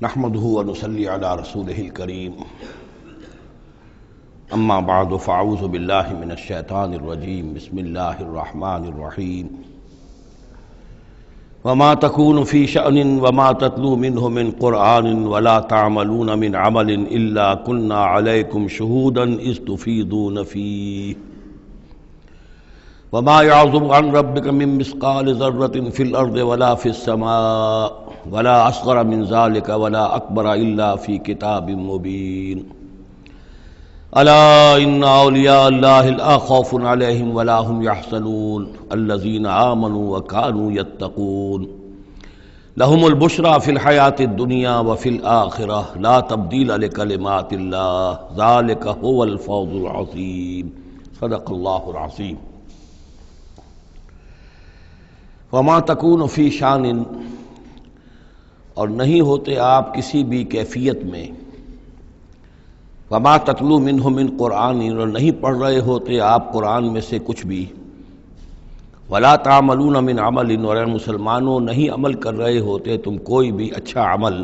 نحمده ونصلي على رسوله الكريم اما بعد فاعوذ بالله من الشیطان الرجیم بسم اللہ الرحمن الرحیم وما تكون في شأن وما تتلو منه من قرآن ولا تعملون من عمل إلا كنا عليكم شهودا إذ تفيضون فيه وما يعزب عن ربك من مثقال ذرة في الأرض ولا في السماء ولا أصغر من ذلك ولا أكبر إلا في كتاب مبين ألا إن أولياء الله لا خوف عليهم ولا هم يحزنون الذين آمنوا وكانوا يتقون لهم البشرى في الحياة الدنيا وفي الآخرة لا تبديل لكلمات الله ذلك هو الفوز العظيم صدق الله العظيم وما تكون في شان اور نہیں ہوتے آپ کسی بھی کیفیت میں وما تتلو منہ من قرآن اور نہیں پڑھ رہے ہوتے آپ قرآن میں سے کچھ بھی ولا تعملون من عمل اور اے مسلمانوں نہیں عمل کر رہے ہوتے تم کوئی بھی اچھا عمل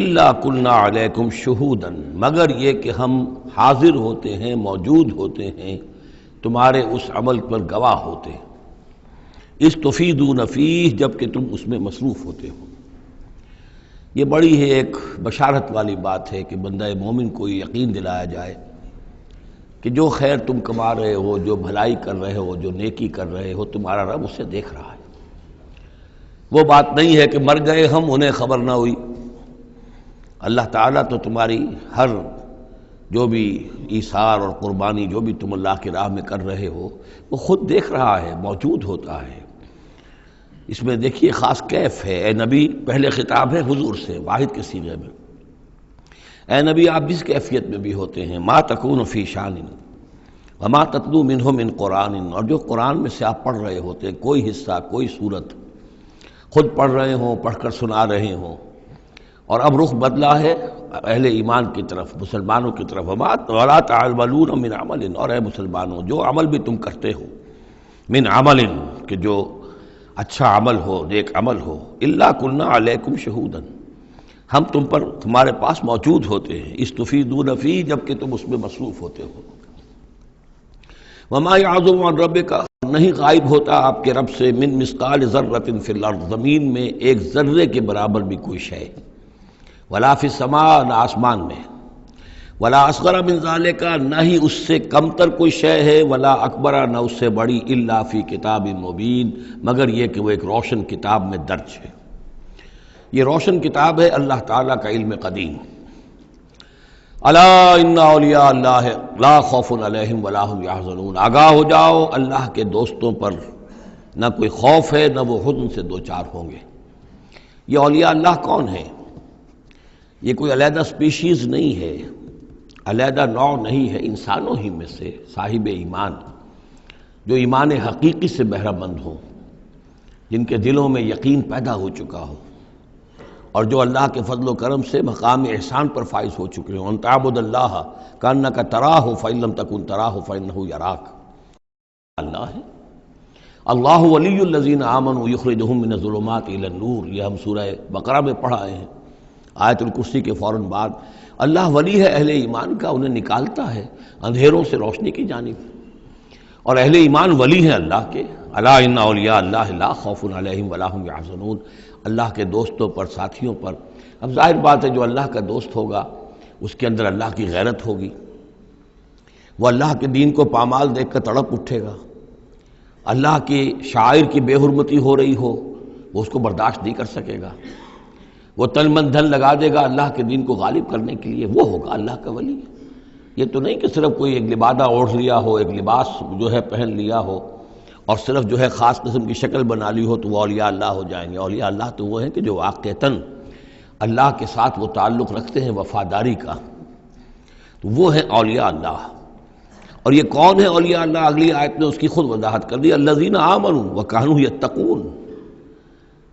الا کنا علیکم شہودا مگر یہ کہ ہم حاضر ہوتے ہیں موجود ہوتے ہیں تمہارے اس عمل پر گواہ ہوتے ہیں اس تفیدون فیہ جب کہ تم اس میں مصروف ہوتے ہو۔ یہ بڑی ہے ایک بشارت والی بات ہے کہ بندہ مومن کو یقین دلایا جائے کہ جو خیر تم کما رہے ہو، جو بھلائی کر رہے ہو، جو نیکی کر رہے ہو، تمہارا رب اسے دیکھ رہا ہے۔ وہ بات نہیں ہے کہ مر گئے ہم انہیں خبر نہ ہوئی۔ اللہ تعالیٰ تو تمہاری ہر جو بھی ایثار اور قربانی جو بھی تم اللہ کی راہ میں کر رہے ہو وہ خود دیکھ رہا ہے، موجود ہوتا ہے۔ اس میں دیکھیے خاص کیف ہے۔ اے نبی، پہلے خطاب ہے حضور سے واحد کے صیغے میں، اے نبی آپ جس کیفیت میں بھی ہوتے ہیں ما تکون فی شان وما تتلو منہ من قرآن اور جو قرآن میں سے آپ پڑھ رہے ہوتے ہیں کوئی حصہ کوئی صورت خود پڑھ رہے ہوں، پڑھ کر سنا رہے ہوں، اور اب رخ بدلا ہے اہل ایمان کی طرف، مسلمانوں کی طرف۔ ولا تعملون من عمل اور اے مسلمانوں جو عمل بھی تم کرتے ہو من عمل کہ جو اچھا عمل ہو، نیک عمل ہو، الا کنا علیکم شہودا ہم تم پر تمہارے پاس موجود ہوتے ہیں، استفیدون فیہ جب کہ تم اس میں مصروف ہوتے ہو۔ وما یعزب عن ربک نہیں غائب ہوتا آپ کے رب سے من مثقال ذرۃ فی الارض زمین میں ایک ذرے کے برابر بھی کوئی شے، ولا فی السماء نہ آسمان میں، ولا اصغر من ذالک نہ ہی اس سے کم تر کوئی شے ہے، ولا اکبر نہ اس سے بڑی، الا فی کتاب مبین مگر یہ کہ وہ ایک روشن کتاب میں درج ہے۔ یہ روشن کتاب ہے اللہ تعالیٰ کا علم قدیم۔ الا ان اولیاء اللہ لا خوف علیہم ولا هم یحزنون آگاہ ہو جاؤ اللہ کے دوستوں پر نہ کوئی خوف ہے نہ وہ حزن سے دوچار ہوں گے۔ یہ اولیاء اللہ کون ہیں؟ یہ کوئی علیحدہ سپیشیز نہیں ہے، علیحدہ نوع نہیں ہے، انسانوں ہی میں سے صاحب ایمان جو ایمان حقیقی سے بہرہ مند ہوں، جن کے دلوں میں یقین پیدا ہو چکا ہو اور جو اللہ کے فضل و کرم سے مقام احسان پر فائز ہو چکے ہوں۔ ان تعبد اللہ کانک تراہ فإن لم تکن تراہ فإنہ یراک۔ اللہ ہے اللہ ولی الذین آمنوا یخرجہم من الظلمات الی النور، یہ ہم سورہ بقرہ میں پڑھ آئے ہیں آیت الکرسی کے فوراً بعد۔ اللہ ولی ہے اہل ایمان کا، انہیں نکالتا ہے اندھیروں سے روشنی کی جانب، اور اہل ایمان ولی ہیں اللہ کے۔ الا ان اولیاء اللہ لا خوف علیہم ولا هم یحزنون اللہ کے دوستوں پر، ساتھیوں پر۔ اب ظاہر بات ہے جو اللہ کا دوست ہوگا اس کے اندر اللہ کی غیرت ہوگی، وہ اللہ کے دین کو پامال دیکھ کر تڑپ اٹھے گا، اللہ کے شاعر کی بے حرمتی ہو رہی ہو وہ اس کو برداشت نہیں کر سکے گا، وہ تن من دھن لگا دے گا اللہ کے دین کو غالب کرنے کے لیے، وہ ہوگا اللہ کا ولی۔ یہ تو نہیں کہ صرف کوئی ایک لبادہ اوڑھ لیا ہو، ایک لباس جو ہے پہن لیا ہو اور صرف جو ہے خاص قسم کی شکل بنا لی ہو تو وہ اولیاء اللہ ہو جائیں گے۔ اولیاء اللہ تو وہ ہیں کہ جو واقعتاً اللہ کے ساتھ وہ تعلق رکھتے ہیں وفاداری کا، تو وہ ہیں اولیاء اللہ۔ اور یہ کون ہے اولیاء اللہ؟ اگلی آیت میں اس کی خود وضاحت کر دی، الذین آمنوا وکانوا یتقون۔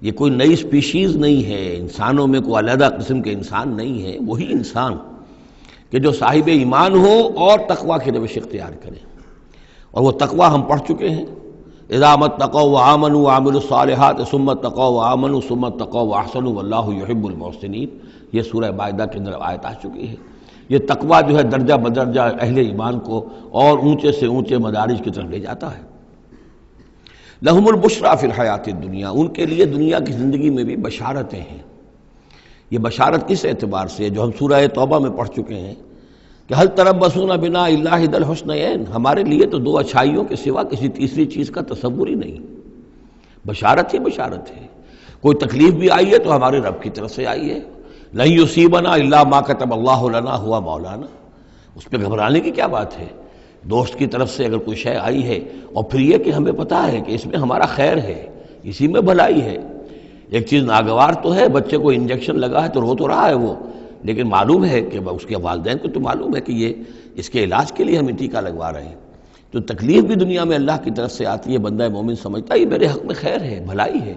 یہ کوئی نئی سپیشیز نہیں ہے، انسانوں میں کوئی علیحدہ قسم کے انسان نہیں ہے، وہی انسان کہ جو صاحب ایمان ہو اور تقوی کی روش اختیار کرے، اور وہ تقوی ہم پڑھ چکے ہیں اذا اتقوا وآمنوا وعملوا الصالحات ثم اتقوا وآمنوا ثم اتقوا واحسنوا واللہ یحب المحسنین، یہ سورہ مائدہ کے اندر آیت آ چکی ہے۔ یہ تقویٰ جو ہے درجہ بدرجہ اہل ایمان کو اور اونچے سے اونچے مدارج کی طرف لے جاتا ہے۔ لہم البشریٰ فی الحیات الدنیا، ان کے لیے دنیا کی زندگی میں بھی بشارتیں ہیں۔ یہ بشارت کس اعتبار سے ہے؟ جو ہم سورہ توبہ میں پڑھ چکے ہیں کہ حل تربصون بنا الا احدی الحسنیین، ہمارے لیے تو دو اچھائیوں کے سوا کسی تیسری چیز کا تصور ہی نہیں۔ بشارت ہی بشارت ہے۔ کوئی تکلیف بھی آئی ہے تو ہمارے رب کی طرف سے آئی ہے۔ لن یصیبنا الا ما کتب اللہ لنا ہوا مولانا، اس پہ گھبرانے کی کیا بات ہے؟ دوست کی طرف سے اگر کوئی شے آئی ہے اور پھر یہ کہ ہمیں پتہ ہے کہ اس میں ہمارا خیر ہے، اسی میں بھلائی ہے۔ ایک چیز ناگوار تو ہے، بچے کو انجیکشن لگا ہے تو رو تو رہا ہے وہ، لیکن معلوم ہے کہ اس کے والدین کو تو معلوم ہے کہ یہ اس کے علاج کے لیے ہمیں ٹیکہ لگوا رہے ہیں۔ تو تکلیف بھی دنیا میں اللہ کی طرف سے آتی ہے، بندہ مومن سمجھتا ہے یہ میرے حق میں خیر ہے، بھلائی ہے،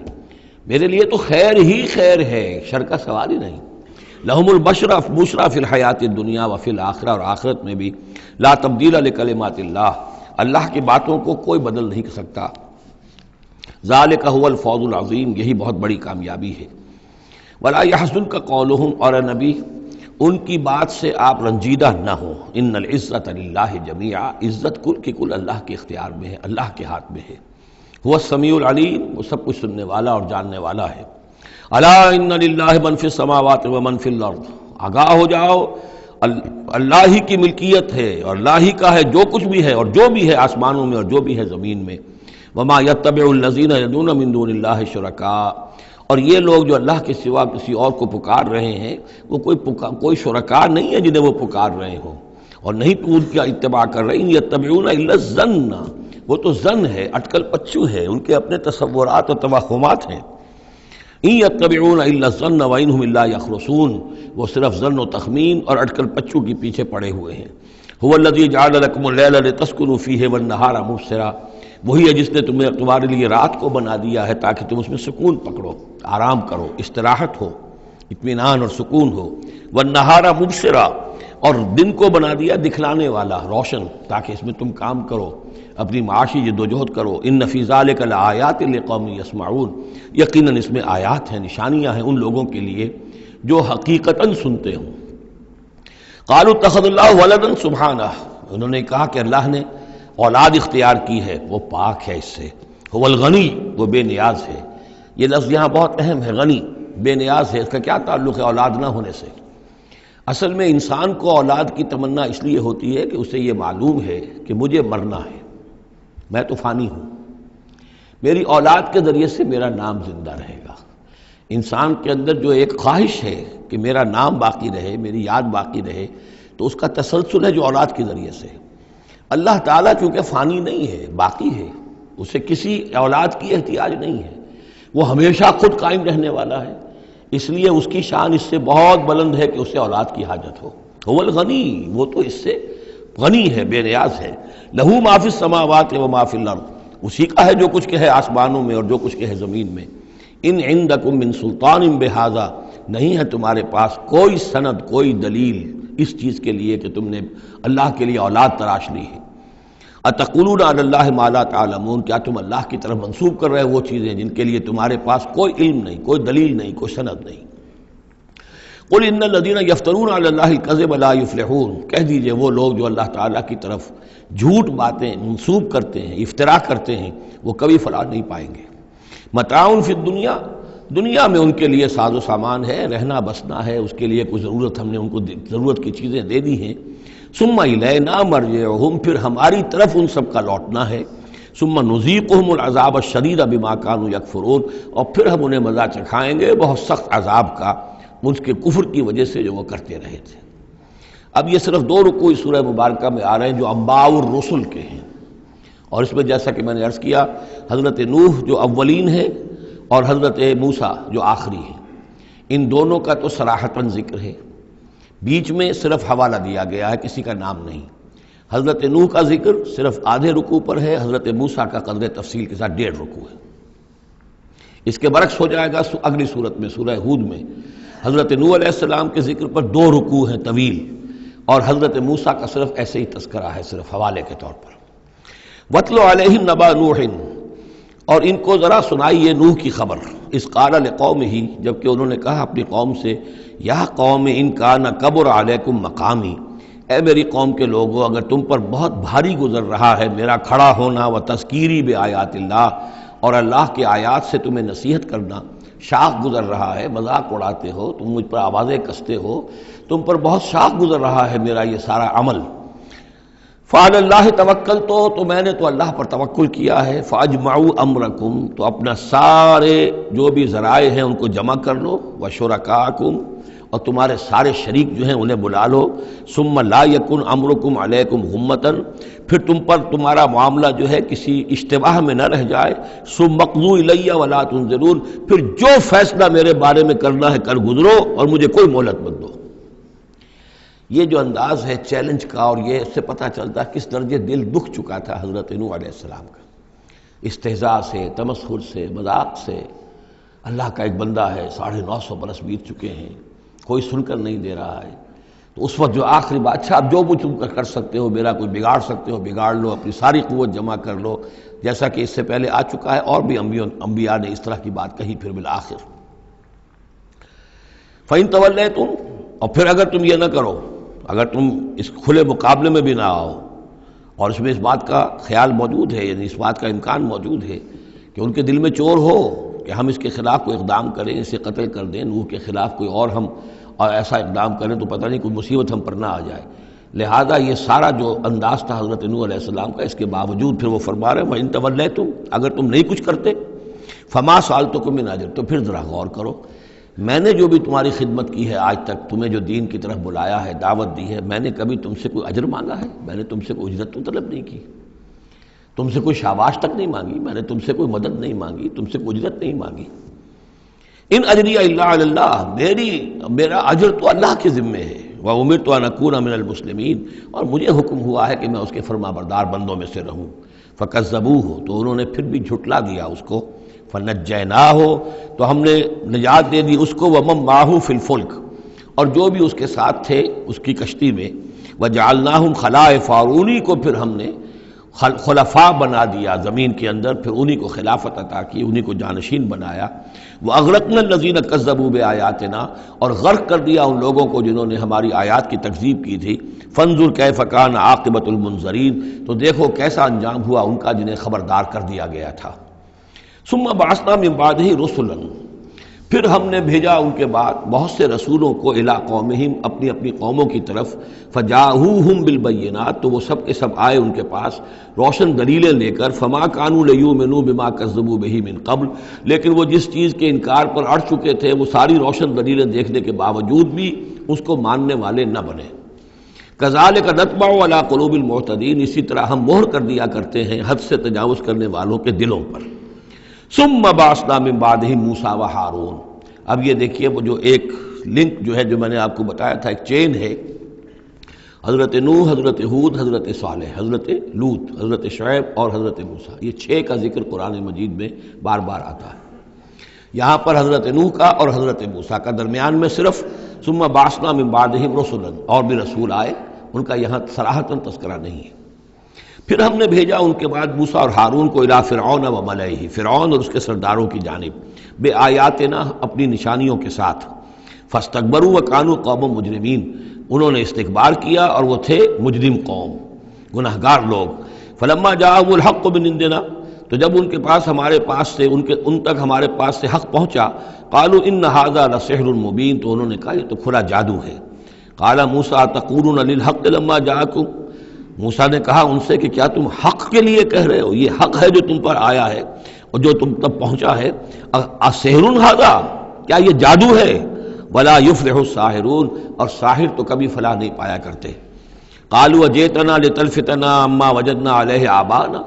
میرے لیے تو خیر ہی خیر ہے، شر کا سوال ہی نہیں۔ لہم البشریٰ فی الحیات الدنیا وفی الآخرہ، اور آخرت میں بھی لا تبدیل لکلمات اللہ، اللہ کی باتوں کو کوئی بدل نہیں کر سکتا۔ ذالک هو الفوز العظیم، یہی بہت بڑی کامیابی ہے۔ ولا یحزنک قولہم، اور اے نبی ان کی بات سے آپ رنجیدہ نہ ہوں۔ ان العزت للہ جمیعا، عزت کل کی کل اللہ کے اختیار میں ہے، اللہ کے ہاتھ میں ہے۔ هو السمیع العلیم، وہ سب کچھ سننے والا اور جاننے والا ہے۔ الا ان للہ من فی السماوات ومن فی الارض، آگاہ ہو جاؤ، اللہ ہی کی ملکیت ہے اور اللہ ہی کا ہے جو کچھ بھی ہے اور جو بھی ہے آسمانوں میں اور جو بھی ہے زمین میں۔ وما یتبع الذین یدعون من دون اللہ شرکاء، اور یہ لوگ جو اللہ کے سوا کسی اور کو پکار رہے ہیں وہ کوئی شرکاء نہیں ہے جنہیں وہ پکار رہے ہوں، اور نہیں ان کا اتباع کر رہے ہیں۔ یتبعون الا الظن، وہ تو ظن ہے، اٹکل پچو ہے، ان کے اپنے تصورات اور توہمات ہیں۔ ان یتبعون الا الظن وان هم الا یخرصون، وہ صرف ظن و تخمین اور اٹکل پچو کے پیچھے پڑے ہوئے ہیں۔ هو الذی جعل لکم اللیل لتسکنوا فیہ والنہار مبصرا، وہی ہے جس نے تمہارے لیے رات کو بنا دیا ہے تاکہ تم اس میں سکون پکڑو، آرام کرو، استراحت ہو، اطمینان اور سکون ہو۔ والنہار مبصرا، اور دن کو بنا دیا دکھلانے والا، روشن، تاکہ اس میں تم کام کرو، اپنی معاشی جدوجہد کرو۔ ان فی ذلک لآیات لقوم یسمعون، یقیناً اس میں آیات ہیں، نشانیاں ہیں ان لوگوں کے لیے جو حقیقتاً سنتے ہوں۔ قالوا اتخذ اللہ ولدا سبحانہ، انہوں نے کہا کہ اللہ نے اولاد اختیار کی ہے، وہ پاک ہے اس سے۔ هو الغنی، وہ بے نیاز ہے۔ یہ لفظ یہاں بہت اہم ہے، غنی، بے نیاز ہے، اس کا کیا تعلق ہے اولاد نہ ہونے سے؟ اصل میں انسان کو اولاد کی تمنا اس لیے ہوتی ہے کہ اسے یہ معلوم ہے کہ مجھے مرنا ہے، میں تو فانی ہوں، میری اولاد کے ذریعے سے میرا نام زندہ رہے گا۔ انسان کے اندر جو ایک خواہش ہے کہ میرا نام باقی رہے، میری یاد باقی رہے، تو اس کا تسلسل ہے جو اولاد کے ذریعے سے۔ اللہ تعالیٰ چونکہ فانی نہیں ہے، باقی ہے، اسے کسی اولاد کی احتیاج نہیں ہے، وہ ہمیشہ خود قائم رہنے والا ہے، اس لیے اس کی شان اس سے بہت بلند ہے کہ اسے اولاد کی حاجت ہو۔ هو الغنی، وہ تو اس سے غنی ہے، بے نیاز ہے۔ لہو ما فی السماوات و ما فی الارض، اسی کا ہے جو کچھ کہ ہے آسمانوں میں اور جو کچھ کہ ہے زمین میں۔ ان عندکم من سلطان بہذا، نہیں ہے تمہارے پاس کوئی سند، کوئی دلیل اس چیز کے لیے کہ تم نے اللہ کے لیے اولاد تراش لی ہے۔ اتقولون علی اللہ ما لا تعلمون، کیا تم اللہ کی طرف منسوب کر رہے وہ چیزیں جن کے لیے تمہارے پاس کوئی علم نہیں، کوئی دلیل نہیں، کوئی سند نہیں۔ قل ان الذین یفترون علی اللہ الکذب لا یفلحون، کہہ دیجئے وہ لوگ جو اللہ تعالیٰ کی طرف جھوٹ باتیں منسوب کرتے ہیں، افتراء کرتے ہیں، وہ کبھی فلاح نہیں پائیں گے۔ متاع فی الدنیا، دنیا میں ان کے لیے ساز و سامان ہے، رہنا بسنا ہے، اس کے لیے کچھ ضرورت ہم نے ان کو ضرورت کی چیزیں دے دی ہیں۔ ثم الینا مرجعہم، پھر ہماری طرف ان سب کا لوٹنا ہے۔ ثم نذیقہم العذاب الشدید بما کانوا یکفرون، اور پھر ہم انہیں مزہ چکھائیں گے بہت سخت عذاب کا اس کے کفر کی وجہ سے جو وہ کرتے رہے تھے۔ اب یہ صرف 2 رکوع سورہ مبارکہ میں آ رہے ہیں جو انباء الرسل کے ہیں، اور اس میں جیسا کہ میں نے عرض کیا حضرت نوح جو اولین ہے اور حضرت موسیٰ جو آخری ہے، ان دونوں کا تو صراحتاً ذکر ہے، بیچ میں صرف حوالہ دیا گیا ہے، کسی کا نام نہیں۔ حضرت نوح کا ذکر صرف آدھے رکوع پر ہے، حضرت موسیٰ کا قدر تفصیل کے ساتھ 1.5 رکوع ہے۔ اس کے برعکس ہو جائے گا اگلی صورت میں، سورہ ہود میں حضرت نوح علیہ السلام کے ذکر پر 2 رکوع ہیں طویل، اور حضرت موسیٰ کا صرف ایسے ہی تذکرہ ہے، صرف حوالے کے طور پر۔ وَاتْلُ عَلَيْهِمْ نَبَأَ نُوحٍ، اور ان کو ذرا سنائیے نوح کی خبر، اس قال لقومہ، جبکہ انہوں نے کہا اپنی قوم سے، یا قوم ان کان کبر علیکم مقامی، اے میری قوم کے لوگوں، اگر تم پر بہت بھاری گزر رہا ہے میرا کھڑا ہونا، و تذکیری بآیات اللہ، اور اللہ کے آیات سے تمہیں نصیحت کرنا، شاق گزر رہا ہے، مذاق اڑاتے ہو تم، مجھ پر آوازیں کستے ہو، تم پر بہت شاق گزر رہا ہے میرا یہ سارا عمل، فعلی اللہ توکل، تو میں نے تو اللہ پر توکل کیا ہے، فاجمعوا امرکم، تو اپنا سارے جو بھی ذرائع ہیں ان کو جمع کر لو، وشرکاکم، اور تمہارے سارے شریک جو ہیں انہیں بلا لو، ثم لا یکن امرکم علیکم غمۃ، پھر تم پر تمہارا معاملہ جو ہے کسی اشتباہ میں نہ رہ جائے، ثم مقضوا الی ولا تنظرون، پھر جو فیصلہ میرے بارے میں کرنا ہے کر گزرو اور مجھے کوئی مہلت مت دو۔ یہ جو انداز ہے چیلنج کا، اور یہ اس سے پتہ چلتا ہے کس درجے دل دکھ چکا تھا حضرت نوح علیہ السلام کا، استہزاء سے، تمسخر سے، مذاق سے، اللہ کا ایک بندہ ہے، 950 برس بیت چکے ہیں، کوئی سن کر نہیں دے رہا ہے، تو اس وقت جو آخری بات، اچھا اب جو کچھ تم کر سکتے ہو، میرا کوئی بگاڑ سکتے ہو بگاڑ لو، اپنی ساری قوت جمع کر لو، جیسا کہ اس سے پہلے آ چکا ہے، اور بھی انبیاء نے اس طرح کی بات کہی۔ پھر بالآخر فَإِن تَوَلَّيْتُمْ، اور پھر اگر تم یہ نہ کرو، اگر تم اس کھلے مقابلے میں بھی نہ آؤ، اور اس میں اس بات کا خیال موجود ہے، یعنی اس بات کا امکان موجود ہے کہ ان کے دل میں چور ہو کہ ہم اس کے خلاف کوئی اقدام کریں، اسے قتل کر دیں، نوح کے خلاف کوئی اور ہم ایسا اقدام کریں تو پتہ نہیں کوئی مصیبت ہم پر نہ آ جائے، لہذا یہ سارا جو انداز تھا حضرت نوح علیہ السلام کا، اس کے باوجود پھر وہ فرما رہے ہیں وَإِن تَوَلَّيْتُمْ، اگر تم نہیں کچھ کرتے، فَمَا سَأَلْتُكُم مِّنْ أَجْرٍ، تو پھر ذرا غور کرو، میں نے جو بھی تمہاری خدمت کی ہے آج تک، تمہیں جو دین کی طرف بلایا ہے، دعوت دی ہے، میں نے کبھی تم سے کوئی اجر مانگا ہے؟ میں نے تم سے کوئی اجرت تو طلب نہیں کی، تم سے کوئی شاباش تک نہیں مانگی، میں نے تم سے کوئی مدد نہیں مانگی، تم سے کوئی اجرت نہیں مانگی۔ ان اجری الا علی اللہ، میرا اجر تو اللہ کے ذمے ہے، وامرت ان اکون من المسلمین، اور مجھے حکم ہوا ہے کہ میں اس کے فرما بردار بندوں میں سے رہوں۔ فکذبوہ، تو انہوں نے پھر بھی جھٹلا دیا اس کو، فنجیناہ، تو ہم نے نجات دے دی اس کو، ومن معہ فی الفلک، اور جو بھی اس کے ساتھ تھے اس کی کشتی میں، وجعلناہم خلائف، اور انہی کو پھر ہم نے خلفاء بنا دیا زمین کے اندر، پھر انہی کو خلافت عطا کی، انہی کو جانشین بنایا۔ وَأَغْرَقْنَا الَّذِينَ كَذَّبُوا بِآيَاتِنَا، اور غرق کر دیا ان لوگوں کو جنہوں نے ہماری آیات کی تکذیب کی تھی۔ فَانظُرْ كَيْفَ كَانَ عَاقِبَةُ الْمُنذَرِينَ، تو دیکھو کیسا انجام ہوا ان کا جنہیں خبردار کر دیا گیا تھا۔ ثُمَّ بَعَثْنَا مِن بَعْدِهِ رُسُلًا، پھر ہم نے بھیجا ان کے بعد بہت سے رسولوں کو، الی قومہم، اپنی اپنی قوموں کی طرف، فجاءوہم بالبینات، تو وہ سب کے سب آئے ان کے پاس روشن دلیلیں لے کر، فما کانوا لیؤمنوا بما کذبوا بہ من قبل، لیکن وہ جس چیز کے انکار پر اڑ چکے تھے وہ ساری روشن دلیلیں دیکھنے کے باوجود بھی اس کو ماننے والے نہ بنے۔ کذالک نطبع علی قلوب المعتدین، اسی طرح ہم مہر کر دیا کرتے ہیں حد سے تجاوز کرنے والوں کے دلوں پر۔ ثم بعثنا من بعدہم موسیٰ و ہارون، اب یہ دیکھیے وہ جو ایک لنک جو ہے جو میں نے آپ کو بتایا تھا، ایک چین ہے، حضرت نوح، حضرت ہود، حضرت صالح، حضرت لوط، حضرت شعیب اور حضرت موسیٰ، یہ 6 کا ذکر قرآن مجید میں بار بار آتا ہے۔ یہاں پر حضرت نوح کا اور حضرت موسیٰ کا، درمیان میں صرف ثم بعثنا من بعدہم رسلا، اور بھی رسول آئے، ان کا یہاں صراحتاً تذکرہ نہیں ہے۔ پھر ہم نے بھیجا ان کے بعد موسیٰ اور ہارون کو، الی فرعون و ملئہ، فرعون اور اس کے سرداروں کی جانب، بے آیاتنا، اپنی نشانیوں کے ساتھ، فاستکبروا وکانوا قوما مجرمین، انہوں نے استکبار کیا اور وہ تھے مجرم قوم، گناہگار لوگ۔ فلما جاءهم الحق من عندنا، تو جب ان کے پاس ہمارے پاس سے ان تک ہمارے پاس سے حق پہنچا، قالوا ان ھذا لسحر مبین، تو انہوں نے کہا یہ تو کھلا جادو ہے۔ قال موسیٰ تقولون للحق لما جاءکم، موسیٰ نے کہا ان سے کہ کیا تم حق کے لیے کہہ رہے ہو، یہ حق ہے جو تم پر آیا ہے اور جو تم تک پہنچا ہے، اسحر ھذا، کیا یہ جادو ہے؟ ولا یفلح الساحرون، اور ساحر تو کبھی فلاح نہیں پایا کرتے۔ قالوا اجئتنا لتلفتنا عما وجدنا علیہ آباءنا،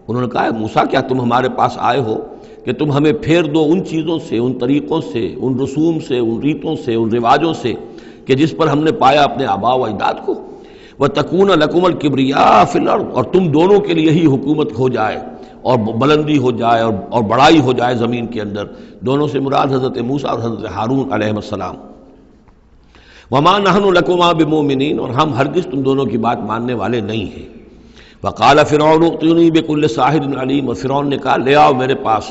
انہوں نے کہا موسیٰ کیا تم ہمارے پاس آئے ہو کہ تم ہمیں پھیر دو ان چیزوں سے، ان طریقوں سے، ان رسوم سے، ان ریتوں سے، ان رواجوں سے کہ جس پر ہم نے پایا اپنے آباء و اجداد کو، وَتَكُونَ لَكُمُ الْكِبْرِيَاءُ فِي الْأَرْضِ، اور تم دونوں کے لیے ہی حکومت ہو جائے اور بلندی ہو جائے اور بڑائی ہو جائے زمین کے اندر۔ دونوں سے مراد حضرت موسیٰ اور حضرت ہارون علیہ السلام۔ وَمَا نَحْنُ لَكُمَا بِمُؤْمِنِينَ، اور ہم ہرگز تم دونوں کی بات ماننے والے نہیں ہیں۔ وقال فرعون ائتونی بکل ساحر علیم، اور فرعون نے کہا لے آؤ میرے پاس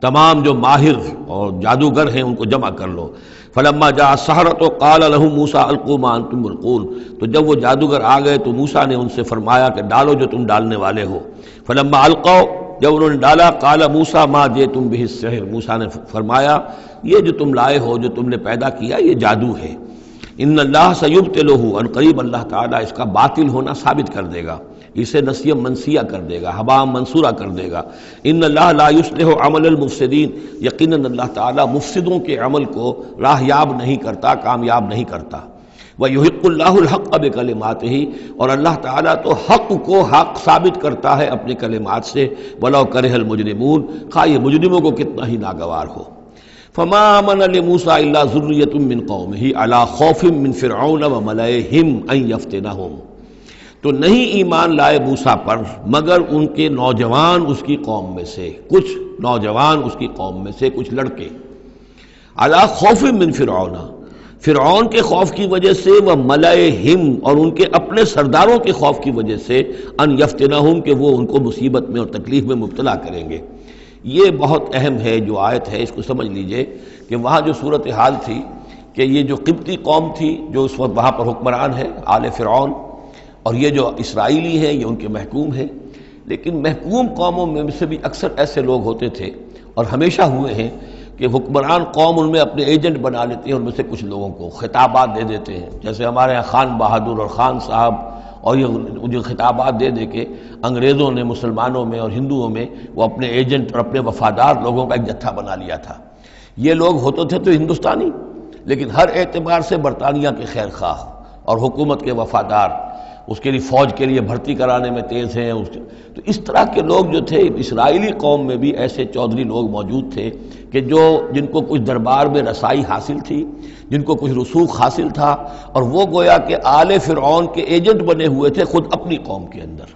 تمام جو ماہر اور جادوگر ہیں ان کو جمع کر لو۔ فلما جاء السحرۃ قال لهم موسیٰ القوا ما انتم ملقون، تو جب وہ جادوگر آ گئے تو موسیٰ نے ان سے فرمایا کہ ڈالو جو تم ڈالنے والے ہو۔ فلما القوا، جب انہوں نے ڈالا، قال موسیٰ ما جئتم به السحر، موسیٰ نے فرمایا یہ جو تم لائے ہو، جو تم نے پیدا کیا، یہ جادو ہے۔ ان اللہ سیبطلہ، ان قریب اللہ تعالیٰ اس کا باطل ہونا ثابت کر دے گا، اسے نسیہ منسیہ کر دے گا، ہبا منصورہ کر دے گا۔ ان اللہ لا یصلح عمل المفسدین، یقیناً اللہ تعالیٰ مفسدوں کے عمل کو راہیاب نہیں کرتا، کامیاب نہیں کرتا۔ وَيُحِقُّ اللَّهُ الْحَقَّ بِكَلِمَاتِهِ، اور اللہ تعالیٰ تو حق کو حق ثابت کرتا ہے اپنے کلمات سے، وَلَوْ كَرِهَ الْمُجْرِمُونَ، خواہ یہ مجرموں کو کتنا ہی ناگوار ہو۔ فما آمن لموسیٰ الا ذریۃ من قومہ علی خوف من فرعون وملئہم ان یفتنہم، تو نہیں ایمان لائے موسیٰ پر مگر ان کے نوجوان اس کی قوم میں سے، کچھ نوجوان اس کی قوم میں سے، کچھ لڑکے، علی خوف من فرعون، فرعون کے خوف کی وجہ سے، وملئہم، اور ان کے اپنے سرداروں کے خوف کی وجہ سے، ان یفتنہم، کہ وہ ان کو مصیبت میں اور تکلیف میں مبتلا کریں گے۔ یہ بہت اہم ہے جو آیت ہے، اس کو سمجھ لیجئے کہ وہاں جو صورتحال تھی کہ یہ جو قبطی قوم تھی جو اس وقت وہاں پر حکمران ہے آل فرعون، اور یہ جو اسرائیلی ہیں یہ ان کے محکوم ہیں، لیکن محکوم قوموں میں سے بھی اکثر ایسے لوگ ہوتے تھے اور ہمیشہ ہوئے ہیں کہ حکمران قوم ان میں اپنے ایجنٹ بنا لیتے ہیں، ان میں سے کچھ لوگوں کو خطابات دے دیتے ہیں، جیسے ہمارے یہاں خان بہادر اور خان صاحب، اور یہ جو خطابات دے دے کے انگریزوں نے مسلمانوں میں اور ہندوؤں میں وہ اپنے ایجنٹ اور اپنے وفادار لوگوں کا ایک جتھا بنا لیا تھا۔ یہ لوگ ہوتے تھے تو ہندوستانی، لیکن ہر اعتبار سے برطانیہ کے خیر خواہ اور حکومت کے وفادار، اس کے لیے فوج کے لیے بھرتی کرانے میں تیز ہیں۔ تو اس طرح کے لوگ جو تھے اسرائیلی قوم میں بھی ایسے چودھری لوگ موجود تھے کہ جن کو کچھ دربار میں رسائی حاصل تھی، جن کو کچھ رسوخ حاصل تھا، اور وہ گویا کہ آل فرعون کے ایجنٹ بنے ہوئے تھے خود اپنی قوم کے اندر۔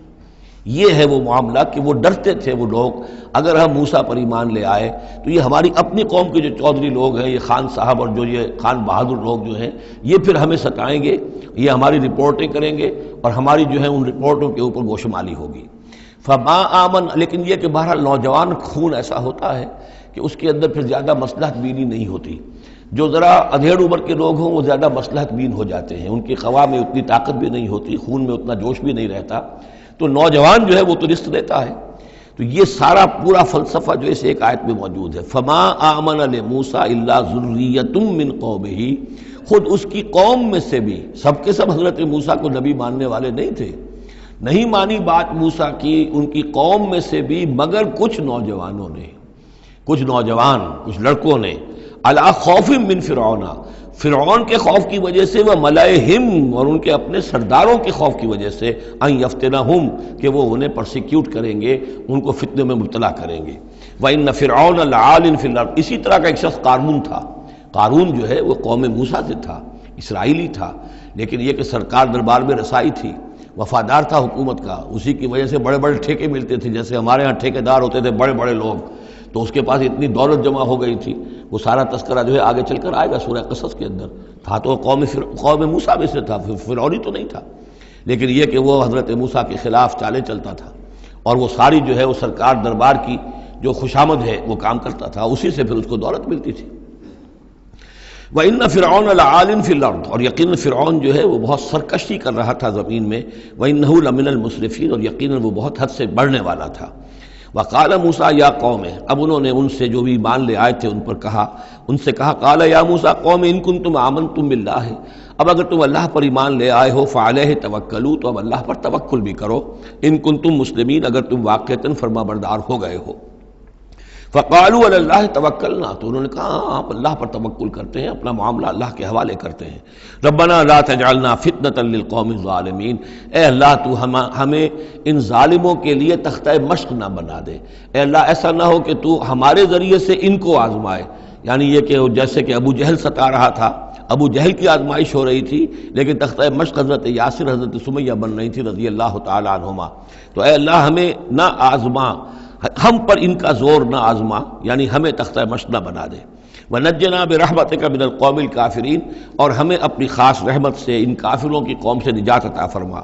یہ ہے وہ معاملہ کہ وہ ڈرتے تھے وہ لوگ، اگر ہم موسیٰ پر ایمان لے آئے تو یہ ہماری اپنی قوم کے جو چودھری لوگ ہیں، یہ خان صاحب اور جو یہ خان بہادر لوگ جو ہیں، یہ پھر ہمیں ستائیں گے، یہ ہماری رپورٹیں کریں گے اور ہماری جو ہے ان رپورٹوں کے اوپر گوشمالی ہوگی۔ فما آمن، لیکن یہ کہ بہرحال نوجوان خون ایسا ہوتا ہے کہ اس کے اندر پھر زیادہ مصلحت بینی نہیں ہوتی۔ جو ذرا ادھیڑ عمر کے لوگ ہوں وہ زیادہ مصلحت بین ہو جاتے ہیں، ان کی خوا میں اتنی طاقت بھی نہیں ہوتی، خون میں اتنا جوش بھی نہیں رہتا، تو نوجوان جو ہے وہ تو رزق دیتا ہے۔ تو یہ سارا پورا فلسفہ جو اس ایک آیت میں موجود ہے، فما آمن لموسیٰ الا ذریۃ من قومہ، خود اس کی قوم میں سے بھی، سب کے سب حضرت موسیٰ کو نبی ماننے والے نہیں تھے، نہیں مانی بات موسیٰ کی ان کی قوم میں سے بھی مگر کچھ نوجوانوں نے، کچھ نوجوان، کچھ لڑکوں نے، علی خوف من فرعون، فرعون کے خوف کی وجہ سے، وہ ملئہم، اور ان کے اپنے سرداروں کے خوف کی وجہ سے، ان یفتنہم، کہ وہ انہیں پرسیکیوٹ کریں گے، ان کو فتنے میں مبتلا کریں گے۔ وَإِنَّ فِرْعَوْنَ لَعَالٍ فِي الْأَرْضِ، اسی طرح کا ایک شخص قارون تھا۔ قارون جو ہے وہ قوم موسیٰ سے تھا، اسرائیلی تھا، لیکن یہ کہ سرکار دربار میں رسائی تھی، وفادار تھا حکومت کا، اسی کی وجہ سے بڑے بڑے ٹھیکے ملتے تھے، جیسے ہمارے ہاں ٹھیکیدار ہوتے تھے بڑے بڑے لوگ، تو اس کے پاس اتنی دولت جمع ہو گئی تھی۔ وہ سارا تذکرہ جو ہے آگے چل کر آئے گا سورہ قصص کے اندر، تھا تو قوم موسیٰ میں سے تھا، فرعونی تو نہیں تھا، لیکن یہ کہ وہ حضرت موسیٰ کے خلاف چالیں چلتا تھا، اور وہ ساری جو ہے وہ سرکار دربار کی جو خوشامد ہے وہ کام کرتا تھا، اسی سے پھر اس کو دولت ملتی تھی۔ وَإِنَّ فِرْعَوْنَ لَعَالٍ فِي الْأَرْضِ، اور یقیناً فرعون جو ہے وہ بہت سرکشی کر رہا تھا زمین میں، وَإِنَّهُ لَمِنَ الْمُسْرِفِينَ، اور یقیناً وہ بہت حد سے بڑھنے والا تھا۔ وقال موسیٰ یا قوم، اب انہوں نے ان سے جو بھی ایمان لے آئے تھے ان پر کہا، ان سے کہا، قال یا موسیٰ قوم ان کنتم آمنتم باللہ، اب اگر تم اللہ پر ایمان لے آئے ہو، فعلیہ توکلوا، تو اب اللہ پر توکل بھی کرو، ان کنتم مسلمین، اگر تم واقعتاً فرما بردار ہو گئے ہو۔ فقالوا علی اللہ توکلنا، تو انہوں نے کہا ہاں آپ اللہ پر توکل کرتے ہیں، اپنا معاملہ اللہ کے حوالے کرتے ہیں۔ ربنا لا تجعلنا فتنة للقوم الظالمین، اے اللہ تو ہمیں ان ظالموں کے لیے تختہ مشق نہ بنا دے، اے اللہ ایسا نہ ہو کہ تو ہمارے ذریعے سے ان کو آزمائے، یعنی یہ کہ جیسے کہ ابو جہل ستا رہا تھا، ابو جہل کی آزمائش ہو رہی تھی، لیکن تختہ مشق حضرت یاسر، حضرت سمیہ بن رہی تھی رضی اللہ تعالی عنہما، تو اے اللہ ہمیں نہ آزما، ہم پر ان کا زور نہ آزما، یعنی ہمیں تختہ مشق نہ بنا دے۔ وَنَجِّنَا بِرَحْمَتِكَ مِنَ الْقَوْمِ الْكَافِرِينَ، اور ہمیں اپنی خاص رحمت سے ان کافروں کی قوم سے نجات عطا فرما۔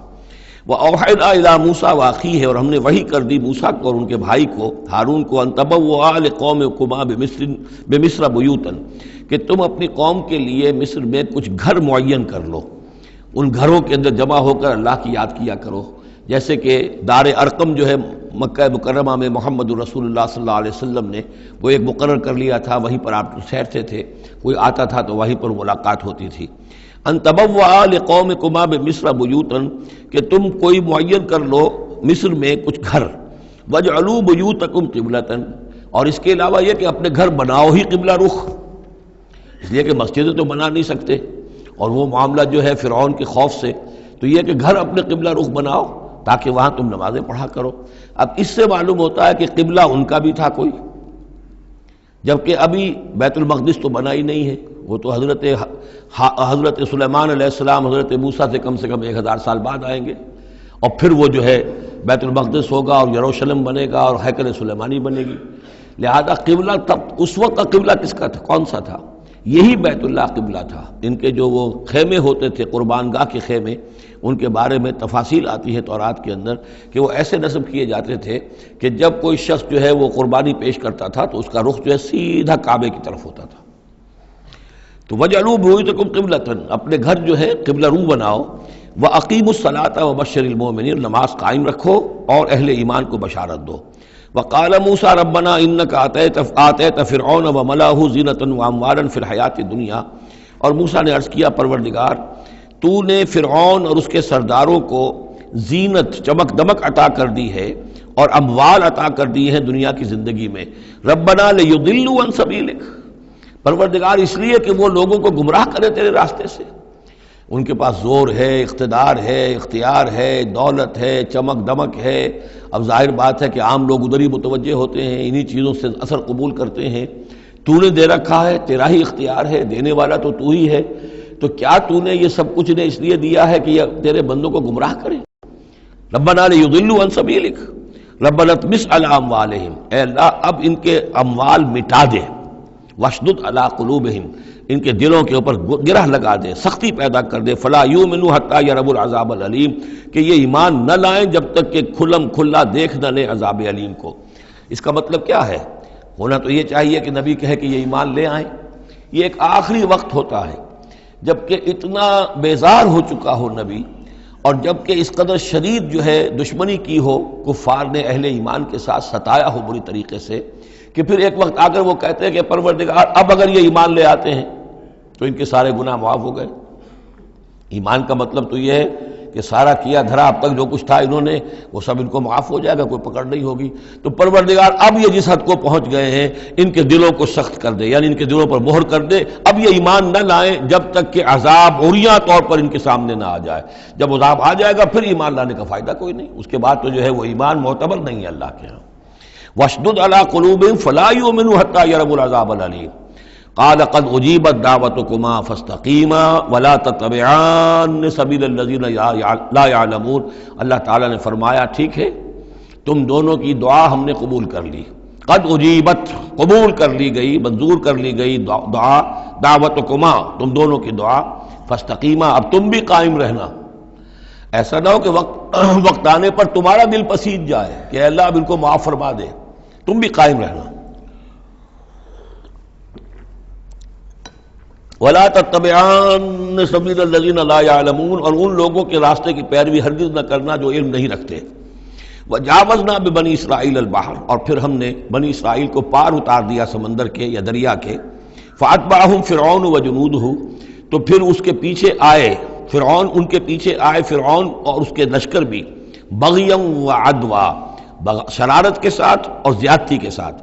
وَأَوْحَيْنَا إِلَىٰ مُوسَىٰ وَأَخِيهِ، اور ہم نے وحی کر دی موسیٰ کو اور ان کے بھائی کو ہارون کو، أَن تَبَوَّآ لِقَوْمِكُمَا بِمِصْرَ بُيُوتًا، کہ تم اپنی قوم کے لیے مصر میں کچھ گھر معین کر لو، ان گھروں کے اندر جمع ہو کر اللہ کی یاد کیا کرو، جیسے کہ دار ارقم جو ہے مکہ مکرمہ میں محمد الرسول اللہ صلی اللہ علیہ وسلم نے وہ ایک مقرر کر لیا تھا، وہیں پر آپ ٹھہرتے تھے، کوئی آتا تھا تو وہیں پر ملاقات ہوتی تھی۔ ان تبوأ لقومکما بمصر بیوتا، کہ تم کوئی معین کر لو مصر میں کچھ گھر، واجعلوا بیوتکم قبلۃ، اور اس کے علاوہ یہ کہ اپنے گھر بناؤ ہی قبلہ رخ، اس لیے کہ مسجدیں تو بنا نہیں سکتے، اور وہ معاملہ جو ہے فرعون کے خوف سے، تو یہ کہ گھر اپنے قبلہ رخ بناؤ تاکہ وہاں تم نمازیں پڑھا کرو۔ اب اس سے معلوم ہوتا ہے کہ قبلہ ان کا بھی تھا کوئی، جبکہ ابھی بیت المقدس تو بنا ہی نہیں ہے، وہ تو حضرت سلیمان علیہ السلام حضرت موسیٰ سے کم 1000 سال بعد آئیں گے، اور پھر وہ جو ہے بیت المقدس ہوگا اور یروشلم بنے گا اور ہیکل سلیمانی بنے گی۔ لہذا قبلہ تب اس وقت کا قبلہ کس کا تھا، کون سا تھا؟ یہی بیت اللہ قبلہ تھا۔ ان کے جو وہ خیمے ہوتے تھے قربان گاہ کے خیمے، ان کے بارے میں تفاصیل آتی ہے تورات کے اندر کہ وہ ایسے نصب کیے جاتے تھے کہ جب کوئی شخص جو ہے وہ قربانی پیش کرتا تھا تو اس کا رخ جو ہے سیدھا کعبے کی طرف ہوتا تھا۔ تو وَجْعَلُوا بُيُوتَكُمْ قِبْلَةً، اپنے گھر جو ہے قبلہ رو بناؤ، وَأَقِيمُوا الصَّلَاةَ وَبَشِّرِ الْمُؤْمِنِينَ، نماز قائم رکھو اور اہل ایمان کو بشارت دو۔ وقال موسیٰ ربنا انک آتیت فرعون وملأہ زینۃ واموالا فی الحیاۃ الدنیا، اور موسیٰ نے عرض کیا پروردگار تو نے فرعون اور اس کے سرداروں کو زینت چمک دمک عطا کر دی ہے اور اموال عطا کر دی ہیں دنیا کی زندگی میں، ربنا لیضلوا عن سبیلک، پروردگار اس لیے کہ وہ لوگوں کو گمراہ کرے تیرے راستے سے، ان کے پاس زور ہے، اقتدار ہے، اختیار ہے، دولت ہے، چمک دمک ہے۔ اب ظاہر بات ہے کہ عام لوگ ادھر ہی متوجہ ہوتے ہیں، انہی چیزوں سے اثر قبول کرتے ہیں۔ تو نے دے رکھا ہے، تیرا ہی اختیار ہے، دینے والا تو ہی ہے، تو کیا تو نے یہ سب کچھ نے اس لیے دیا ہے کہ یہ تیرے بندوں کو گمراہ کرے؟ ربنا لیضلوا عن سبیلک ربنا اطمس علی اموالہم، اے اللہ اب ان کے اموال مٹا دے، واشدد علی قلوبہم، ان کے دلوں کے اوپر گرہ لگا دے، سختی پیدا کر دے، فلا یؤمنوا حتی یروا العذاب العلیم، کہ یہ ایمان نہ لائیں جب تک کہ کھلم کھلا دیکھ نہ لیں عذاب علیم کو۔ اس کا مطلب کیا ہے؟ ہونا تو یہ چاہیے کہ نبی کہے کہ یہ ایمان لے آئیں، یہ ایک آخری وقت ہوتا ہے جبکہ اتنا بیزار ہو چکا ہو نبی، اور جبکہ اس قدر شدید جو ہے دشمنی کی ہو کفار نے اہل ایمان کے ساتھ، ستایا ہو بری طریقے سے، کہ پھر ایک وقت آ کر وہ کہتے ہیں کہ پروردگار اب اگر یہ ایمان لے آتے ہیں تو ان کے سارے گناہ معاف ہو گئے۔ ایمان کا مطلب تو یہ ہے کہ سارا کیا دھرا اب تک جو کچھ تھا انہوں نے وہ سب ان کو معاف ہو جائے گا، کوئی پکڑ نہیں ہوگی۔ تو پروردگار اب یہ جس حد کو پہنچ گئے ہیں ان کے دلوں کو سخت کر دے، یعنی ان کے دلوں پر مہر کر دے، اب یہ ایمان نہ لائیں جب تک کہ عذاب عریاں طور پر ان کے سامنے نہ آ جائے۔ جب عذاب آ جائے گا پھر ایمان لانے کا فائدہ کوئی نہیں، اس کے بعد تو جو ہے وہ ایمان معتبر نہیں ہے اللہ کے ہاں۔ واشدد علی قلوبہم فلا یؤمنوا حتی یروا العذاب العلیم، قال قد اجیبت دعوتکما فاستقیما ولا تتبعان سبیل الذین لا یعلمون۔ اللہ تعالیٰ نے فرمایا ٹھیک ہے تم دونوں کی دعا ہم نے قبول کر لی، قد اجیبت قبول کر لی گئی، منظور کر لی گئی دعا، دعوتکما تم دونوں کی دعا، فاستقیما اب تم بھی قائم رہنا، ایسا نہ ہو کہ وقت آنے پر تمہارا دل پسیج جائے کہ اللہ اب ان کو معاف فرما دے، تم بھی قائم رہنا۔ وَلَا تَتَّبِعَانَّ سَبِيلَ الَّذِينَ لَا يَعْلَمُونَ، اور ان لوگوں کے راستے کی پیروی ہرگز نہ کرنا جو علم نہیں رکھتے۔ وَجَاوَزْنَا بِبَنِي إِسْرَائِيلَ الْبَحْرَ، اور پھر ہم نے بنی اسرائیل کو پار اتار دیا سمندر کے یا دریا کے، فَأَتْبَعَهُمْ فِرْعَوْنُ وَجُنُودُهُ، تو پھر اس کے پیچھے آئے فرعون، ان کے پیچھے آئے فرعون اور اس کے لشکر بھی، بغیًا وعدوا، شرارت کے ساتھ اور زیادتی کے ساتھ،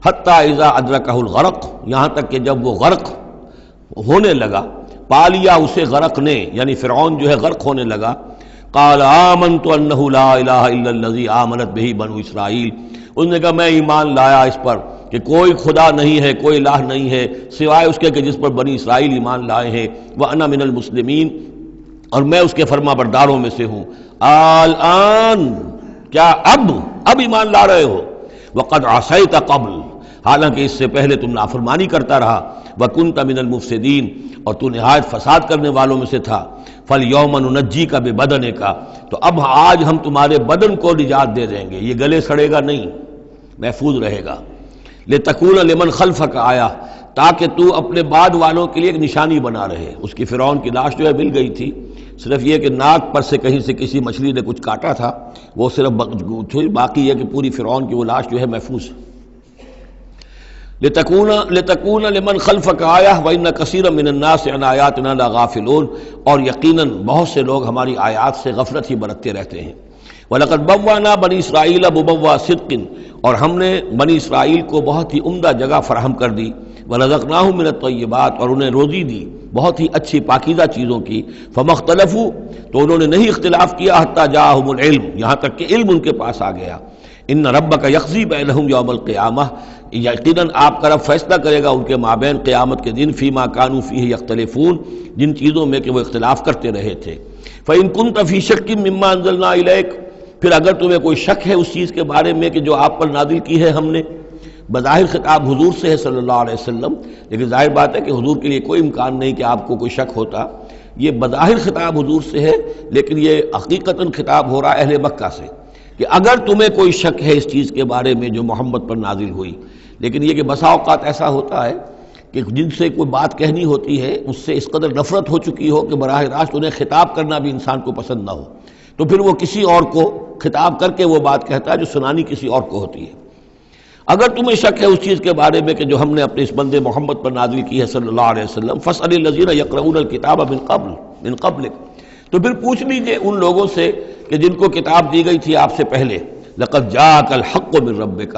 حتی اذا ادرکہ الغرق، یہاں تک کہ جب وہ غرق ہونے لگا، پا لیا اسے غرق نے، یعنی فرعون جو ہے غرق ہونے لگا، قال آمنت انہ لا الہ الا الذی آمنت بہ بنو اسرائیل، اس نے کہا میں ایمان لایا اس پر کہ کوئی خدا نہیں ہے، کوئی الہ نہیں ہے سوائے اس کے کہ جس پر بنی اسرائیل ایمان لائے ہیں، وانا من المسلمین، اور میں اس کے فرما برداروں میں سے ہوں۔ الآن، کیا اب ایمان لا رہے ہو؟ وقد عصیت قبل، حالانکہ اس سے پہلے تم نافرمانی کرتا رہا، وَكُنْتَ مِنَ الْمُفْسِدِينَ، اور تو نہایت فساد کرنے والوں میں سے تھا۔ فَالْيَوْمَ نُنَجِّيكَ بِبَدَنِكَ، تو اب آج ہم تمہارے بدن کو نجات دے دیں گے، یہ گلے سڑے گا نہیں، محفوظ رہے گا۔ لِتَكُونَ لِمَنْ خَلْفَكَ آیَةً، تاکہ تو اپنے بعد والوں کے لیے ایک نشانی بنا رہے۔ اس کی فرعون کی لاش جو ہے مل گئی تھی، صرف یہ کہ ناک پر سے کہیں سے کسی مچھلی نے کچھ کاٹا تھا، وہ صرف باقی ہے کہ پوری فرعون کی وہ لاش جو ہے محفوظ ہے۔ لِتَكُونَ لِمَنْ خَلْفَكَ آیَةً وَإِنَّ كَثِيرًا مِنَ النَّاسِ عَنْ آیَاتِنَا لَغَافِلُونَ، اور یقیناً بہت سے لوگ ہماری آیات سے غفلت ہی برتتے رہتے ہیں۔ وَلَقَدْ بَوَّأْنَا بَنِي إِسْرَائِيلَ مُبَوَّأَ صِدْقٍ، اور ہم نے بنی اسرائیل کو بہت ہی عمدہ جگہ فراہم کر دی۔ وَرَزَقْنَاهُم مِّنَ الطَّيِّبَاتِ، اور انہیں روزی دی بہت ہی اچھی پاکیزہ چیزوں کی۔ فَمَا اخْتَلَفُوا، تو انہوں نے نہیں اختلاف کیا، حتیٰ جاءہم العلم، یہاں تک کہ علم ان کے پاس آ گیا۔ ان ربک یقضی بینہم یوم القیامہ، یقیناً آپ کا رب فیصلہ کرے گا ان کے مابین قیامت کے دن، فیما کانوا فیہ یختلفون، جن چیزوں میں کہ وہ اختلاف کرتے رہے تھے۔ فإن كنت فی شک مما انزلنا الیک، پھر اگر تمہیں کوئی شک ہے اس چیز کے بارے میں کہ جو آپ پر نازل کی ہے ہم نے، بظاہر خطاب حضور سے ہے صلی اللہ علیہ وسلم، لیکن ظاہر بات ہے کہ حضور کے لیے کوئی امکان نہیں کہ آپ کو کوئی شک ہوتا، یہ بظاہر خطاب حضور سے ہے، لیکن یہ حقیقتاً خطاب ہو رہا ہے اہل مکہ سے، کہ اگر تمہیں کوئی شک ہے اس چیز کے بارے میں جو محمد پر نازل ہوئی۔ لیکن یہ کہ بسا اوقات ایسا ہوتا ہے کہ جن سے کوئی بات کہنی ہوتی ہے اس سے اس قدر نفرت ہو چکی ہو کہ براہ راست انہیں خطاب کرنا بھی انسان کو پسند نہ ہو، تو پھر وہ کسی اور کو خطاب کر کے وہ بات کہتا ہے جو سنانی کسی اور کو ہوتی ہے۔ اگر تمہیں شک ہے اس چیز کے بارے میں کہ جو ہم نے اپنے اس بندے محمد پر نازل کی ہے صلی اللہ علیہ وسلم، فاسأل الذین یقرؤون الکتاب من قبلک، تو پھر پوچھ لیجئے ان لوگوں سے کہ جن کو کتاب دی گئی تھی آپ سے پہلے۔ لقد جاءک الحق من ربک،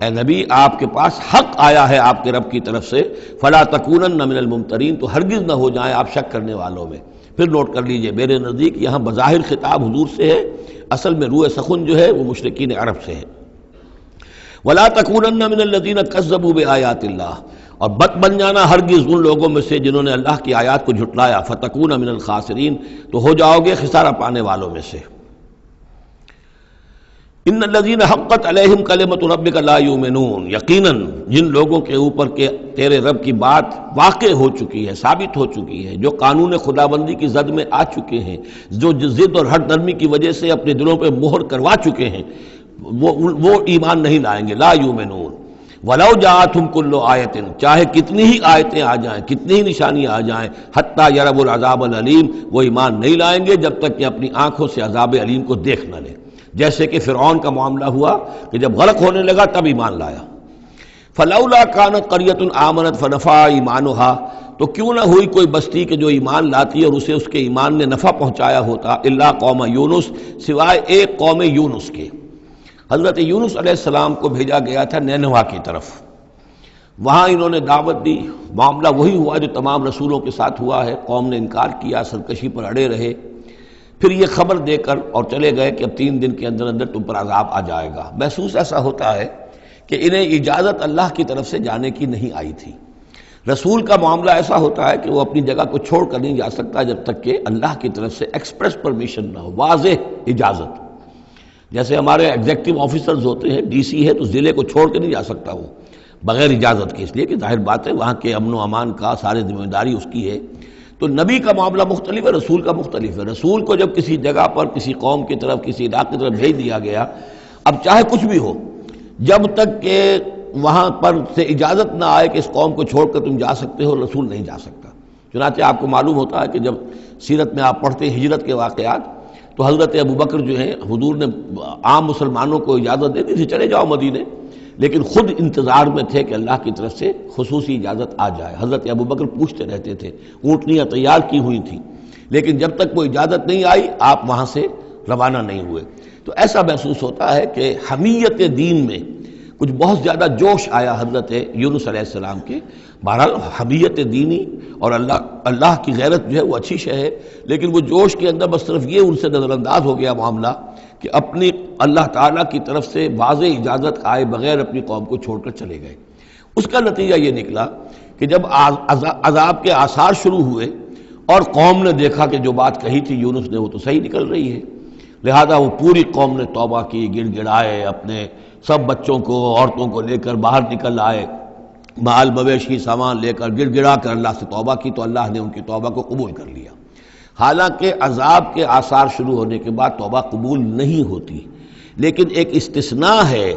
اے نبی آپ کے پاس حق آیا ہے آپ کے رب کی طرف سے، فلا تکونن من الممترین، تو ہرگز نہ ہو جائیں آپ شک کرنے والوں میں۔ پھر نوٹ کر لیجئے میرے نزدیک یہاں بظاہر خطاب حضور سے ہے، اصل میں روح سخن جو ہے وہ مشرکین عرب سے ہے۔ ولا تکونن من الذین کذبوا بآیات اللہ، اور بت بن جانا ہرگز ان لوگوں میں سے جنہوں نے اللہ کی آیات کو جھٹلایا، فتکون من الخاسرین، تو ہو جاؤ گے خسارہ پانے والوں میں سے۔ ان الذین حقت علیہم کلمۃ ربک لا یؤمنون، یقیناً جن لوگوں کے اوپر کے تیرے رب کی بات واقع ہو چکی ہے، ثابت ہو چکی ہے، جو قانون خدابندی کی زد میں آ چکے ہیں، جو ضد اور ہٹ درمی کی وجہ سے اپنے دلوں پہ مہر کروا چکے ہیں، وہ ایمان نہیں لائیں گے۔ لا یؤمنون ولو جاءتہم کل آیۃ، چاہے کتنی ہی آیتیں آ جائیں، کتنی ہی نشانیاں آ جائیں، حتی یروا العذاب العلیم، وہ ایمان نہیں لائیں گے جب تک کہ اپنی آنکھوں سے عذاب علیم کو دیکھ نہ لیں۔ جیسے کہ فرعون کا معاملہ ہوا کہ جب غرق ہونے لگا تب ایمان لایا۔ فلولا کانت قریۃ آمنت فنفعها ایمانها، تو کیوں نہ ہوئی کوئی بستی کہ جو ایمان لاتی اور اسے اس کے ایمان نے نفع پہنچایا ہوتا، الا قوم یونس، سوائے ایک قوم یونس کے۔ حضرت یونس علیہ السلام کو بھیجا گیا تھا نینوا کی طرف، وہاں انہوں نے دعوت دی، معاملہ وہی ہوا جو تمام رسولوں کے ساتھ ہوا ہے، قوم نے انکار کیا، سرکشی پر اڑے رہے، پھر یہ خبر دے کر اور چلے گئے کہ اب 3 دن کے اندر اندر تم پر عذاب آ جائے گا۔ محسوس ایسا ہوتا ہے کہ انہیں اجازت اللہ کی طرف سے جانے کی نہیں آئی تھی۔ رسول کا معاملہ ایسا ہوتا ہے کہ وہ اپنی جگہ کو چھوڑ کر نہیں جا سکتا جب تک کہ اللہ کی طرف سے ایکسپریس پرمیشن نہ ہو، واضح اجازت۔ جیسے ہمارے ایگزیکٹو آفیسرز ہوتے ہیں، ڈی سی ہے تو ضلع کو چھوڑ کے نہیں جا سکتا وہ بغیر اجازت کے، اس لیے کہ ظاہر بات ہے وہاں کے امن و امان کا سارے ذمہ داری اس کی ہے۔ تو نبی کا معاملہ مختلف ہے، رسول کا مختلف ہے۔ رسول کو جب کسی جگہ پر، کسی قوم کی طرف، کسی علاقے کی طرف بھیج دیا گیا، اب چاہے کچھ بھی ہو، جب تک کہ وہاں پر سے اجازت نہ آئے کہ اس قوم کو چھوڑ کر تم جا سکتے ہو، رسول نہیں جا سکتا۔ چنانچہ آپ کو معلوم ہوتا ہے کہ جب سیرت میں آپ پڑھتے ہیں ہجرت کے واقعات، تو حضرت ابوبکر جو ہیں، حضور نے عام مسلمانوں کو اجازت دے دی تھی چلے جاؤ مدینے، لیکن خود انتظار میں تھے کہ اللہ کی طرف سے خصوصی اجازت آ جائے۔ حضرت ابوبکر پوچھتے رہتے تھے، اونٹنیاں تیار کی ہوئی تھیں، لیکن جب تک وہ اجازت نہیں آئی آپ وہاں سے روانہ نہیں ہوئے۔ تو ایسا محسوس ہوتا ہے کہ حمیت دین میں کچھ بہت زیادہ جوش آیا حضرت یونس علیہ السلام کے۔ بہرحال حمیت دینی اور اللہ کی غیرت جو ہے وہ اچھی شے ہے، لیکن وہ جوش کے اندر بس صرف یہ ان سے نظر انداز ہو گیا معاملہ کہ اپنی اللہ تعالیٰ کی طرف سے واضح اجازت آئے بغیر اپنی قوم کو چھوڑ کر چلے گئے۔ اس کا نتیجہ یہ نکلا کہ جب عذاب کے آثار شروع ہوئے اور قوم نے دیکھا کہ جو بات کہی تھی یونس نے وہ تو صحیح نکل رہی ہے، لہذا وہ پوری قوم نے توبہ کی، گڑ گڑائے، اپنے سب بچوں کو عورتوں کو لے کر باہر نکل آئے، مال مویشی سامان لے کر گڑ گڑا کر اللہ سے توبہ کی، تو اللہ نے ان کی توبہ کو قبول کر لیا۔ حالانکہ عذاب کے آثار شروع ہونے کے بعد توبہ قبول نہیں ہوتی، لیکن ایک استثناء ہے،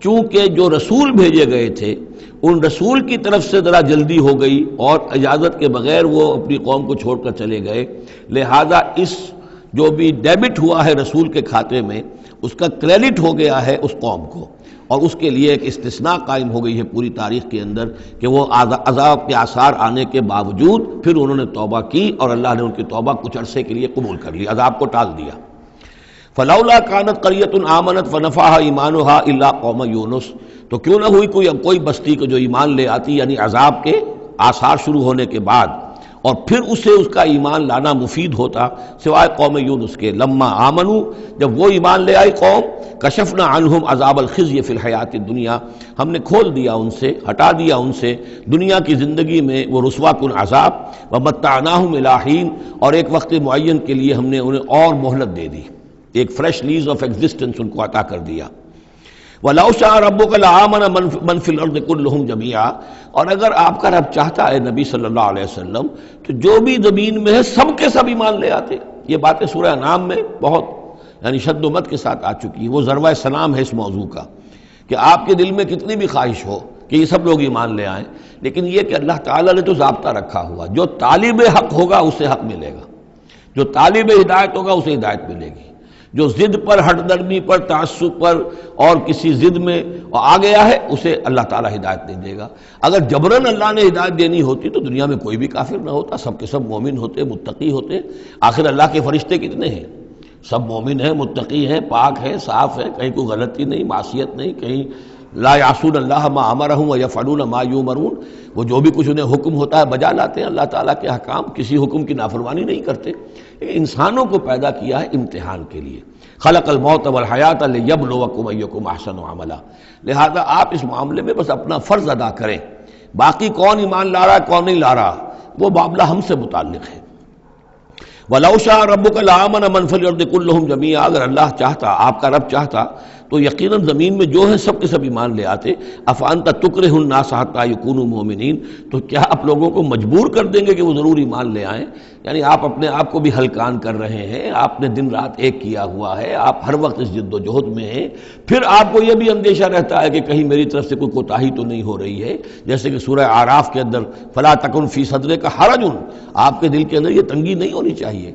چونکہ جو رسول بھیجے گئے تھے ان رسول کی طرف سے ذرا جلدی ہو گئی اور اجازت کے بغیر وہ اپنی قوم کو چھوڑ کر چلے گئے، لہذا اس جو بھی ڈیبٹ ہوا ہے رسول کے کھاتے میں اس کا کریڈٹ ہو گیا ہے اس قوم کو، اور اس کے لیے ایک استثناء قائم ہو گئی ہے پوری تاریخ کے اندر کہ وہ عذاب کے آثار آنے کے باوجود پھر انہوں نے توبہ کی اور اللہ نے ان کی توبہ کچھ عرصے کے لیے قبول کر لی، عذاب کو ٹال دیا۔ فلولا كانت قرية آمنت فنفعها ایمانها الا قوم یونس، تو کیوں نہ ہوئی کوئی بستی کو جو ایمان لے آتی، یعنی عذاب کے آثار شروع ہونے کے بعد، اور پھر اسے اس کا ایمان لانا مفید ہوتا، سوائے قوم یونس کے۔ لما آمنوا، جب وہ ایمان لے آئی قوم، کشفنا عنہم عذاب الخزي فی الحیات الدنیا، ہم نے کھول دیا ان سے، ہٹا دیا ان سے دنیا کی زندگی میں وہ رسوا کن عذاب، ومتعناہم الی حین، اور ایک وقت معین کے لیے ہم نے انہیں اور مہلت دے دی، ایک فریش لیز آف ایگزسٹنس ان کو عطا کر دیا۔ وَلَوْ شَاءَ رَبُّكَ لَآمَنَ مَنْ فِي الْأَرْضِ كُلُّهُمْ جَمِيعًا، اور اگر آپ کا رب چاہتا ہے نبی صلی اللہ علیہ وسلم تو جو بھی زمین میں ہے سب کے سب ایمان لے آتے۔ یہ باتیں سورہ انعام میں بہت یعنی شد و مد کے ساتھ آ چکی ہیں، وہ ذروہ سلام ہے اس موضوع کا کہ آپ کے دل میں کتنی بھی خواہش ہو کہ یہ سب لوگ ایمان لے آئیں، لیکن یہ کہ اللہ تعالیٰ نے تو ضابطہ رکھا ہوا، جو طالب حق ہوگا اسے حق ملے گا، جو طالب ہدایت ہوگا اسے ہدایت ملے گی، جو ضد پر، ہٹ درمی پر، تعصب پر اور کسی ضد میں آ گیا ہے اسے اللہ تعالیٰ ہدایت نہیں دے گا۔ اگر جبراً اللہ نے ہدایت دینی ہوتی تو دنیا میں کوئی بھی کافر نہ ہوتا، سب کے سب مومن ہوتے، متقی ہوتے۔ آخر اللہ کے فرشتے کتنے ہیں؟ سب مومن ہیں، متقی ہیں، پاک ہیں، صاف ہیں، کہیں کوئی غلطی نہیں، معصیت نہیں، کہیں لا یعصون اللہ ما امرہم ویفعلون ما یؤمرون، وہ جو بھی کچھ انہیں حکم ہوتا ہے بجا لاتے ہیں اللہ تعالیٰ کے احکام، کسی حکم کی نافرمانی نہیں کرتے۔ انسانوں کو پیدا کیا ہے امتحان کے لیے، خلق الموت والحیات لیبلوکم ایکم احسن عملا، لہذا آپ اس معاملے میں بس اپنا فرض ادا کریں، باقی کون ایمان لا رہا ہے کون نہیں لا رہا وہ معاملہ ہم سے متعلق ہے۔ وَلَوْ شَاءَ رَبُّكَ لَآمَنَ مَنْ فِي الْأَرْضِ كُلُّهُمْ جَمِيعًا، اگر اللہ چاہتا، آپ کا رب چاہتا تو یقیناً زمین میں جو ہیں سب کے سب ایمان لے آتے۔ أَفَأَنْتَ تُكْرِهُ النَّاسَ حَتَّى يَكُونُوا مُؤْمِنِينَ، تو کیا آپ لوگوں کو مجبور کر دیں گے کہ وہ ضرور ایمان لے آئیں؟ یعنی آپ اپنے آپ کو بھی ہلکان کر رہے ہیں، آپ نے دن رات ایک کیا ہوا ہے، آپ ہر وقت اس جد و جہد میں ہیں، پھر آپ کو یہ بھی اندیشہ رہتا ہے کہ کہیں میری طرف سے کوئی کوتاہی تو نہیں ہو رہی ہے، جیسے کہ سورہ اعراف کے اندر فَلَا تَكُنْ فِي صَدْرِكَ حَرَجٌ، آپ کے دل کے اندر یہ تنگی نہیں ہونی چاہیے،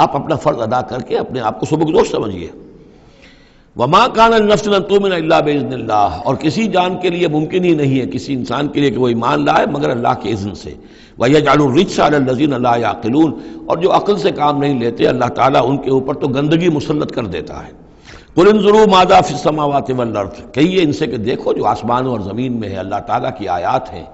آپ اپنا فرض ادا کر کے اپنے آپ کو سبکدوش سمجھیے۔ وَمَا كَانَ لِنَفْسٍ أَن تُؤْمِنَ إِلَّا بِإِذْنِ اللَّهِ، اور کسی جان کے لیے ممکن ہی نہیں ہے، کسی انسان کے لیے کہ وہ ایمان لائے مگر اللہ کے اذن سے۔ وَيَجْعَلُ الرِّجْسَ عَلَى الَّذِينَ لَا يَعْقِلُونَ، اور جو عقل سے کام نہیں لیتے اللہ تعالیٰ ان کے اوپر تو گندگی مسلط کر دیتا ہے۔ قُلِ انظُرُوا مَاذَا فِي السَّمَاوَاتِ وَالْأَرْضِ، کہیے ان سے کہ دیکھو جو آسمانوں اور زمین میں ہے اللہ تعالیٰ کی آیات ہیں،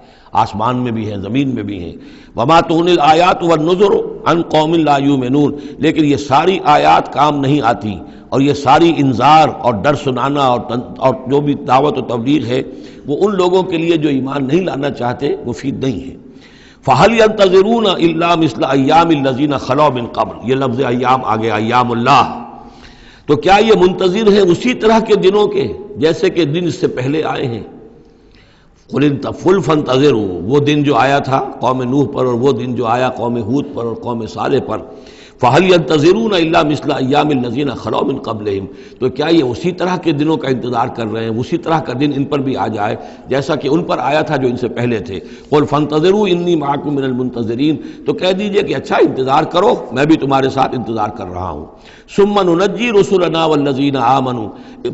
آسمان میں بھی ہیں زمین میں بھی ہیں۔ وَمَا تُغْنِي الْآيَاتُ وَالنُّذُرُ عَنْ قَوْمٍ لَا يُؤْمِنُونَ، لیکن یہ ساری آیات کام نہیں آتی، اور یہ ساری انذار اور ڈر سنانا اور جو بھی دعوت و تبلیغ ہے وہ ان لوگوں کے لیے جو ایمان نہیں لانا چاہتے مفید نہیں ہے۔ فَهَلْ يَنْتَظِرُونَ إِلَّا مِثْلَ أَيَّامِ الَّذِينَ خَلَوْا مِنْ قَبْلُ، یہ لفظ ایام آگے ایام اللہ، تو کیا یہ منتظر ہیں اسی طرح کے دنوں کے جیسے کہ دن اس سے پہلے آئے ہیں؟ قُلْ فَانْتَظِرُوا، وہ دن جو آیا تھا قوم نوح پر، اور وہ دن جو آیا قوم ہود پر اور قوم صالح پر، فَهَلْ يَنْتَظِرُونَ إِلَّا مِثْلَ أَيَّامِ الَّذِينَ خَلَوْا مِنْ قَبْلِهِمْ، تو کیا یہ اسی طرح کے دنوں کا انتظار کر رہے ہیں، اسی طرح کا دن ان پر بھی آ جائے جیسا کہ ان پر آیا تھا جو ان سے پہلے تھے۔ قُلْ فَانْتَظِرُوا إِنِّي مَعَكُم مِّنَ الْمُنتَظِرِينَ، تو کہہ دیجئے کہ اچھا انتظار کرو، میں بھی تمہارے ساتھ انتظار کر رہا ہوں۔ ثُمَّ نُنَجِّي رُسُلَنَا وَالَّذِينَ آمَنُوا،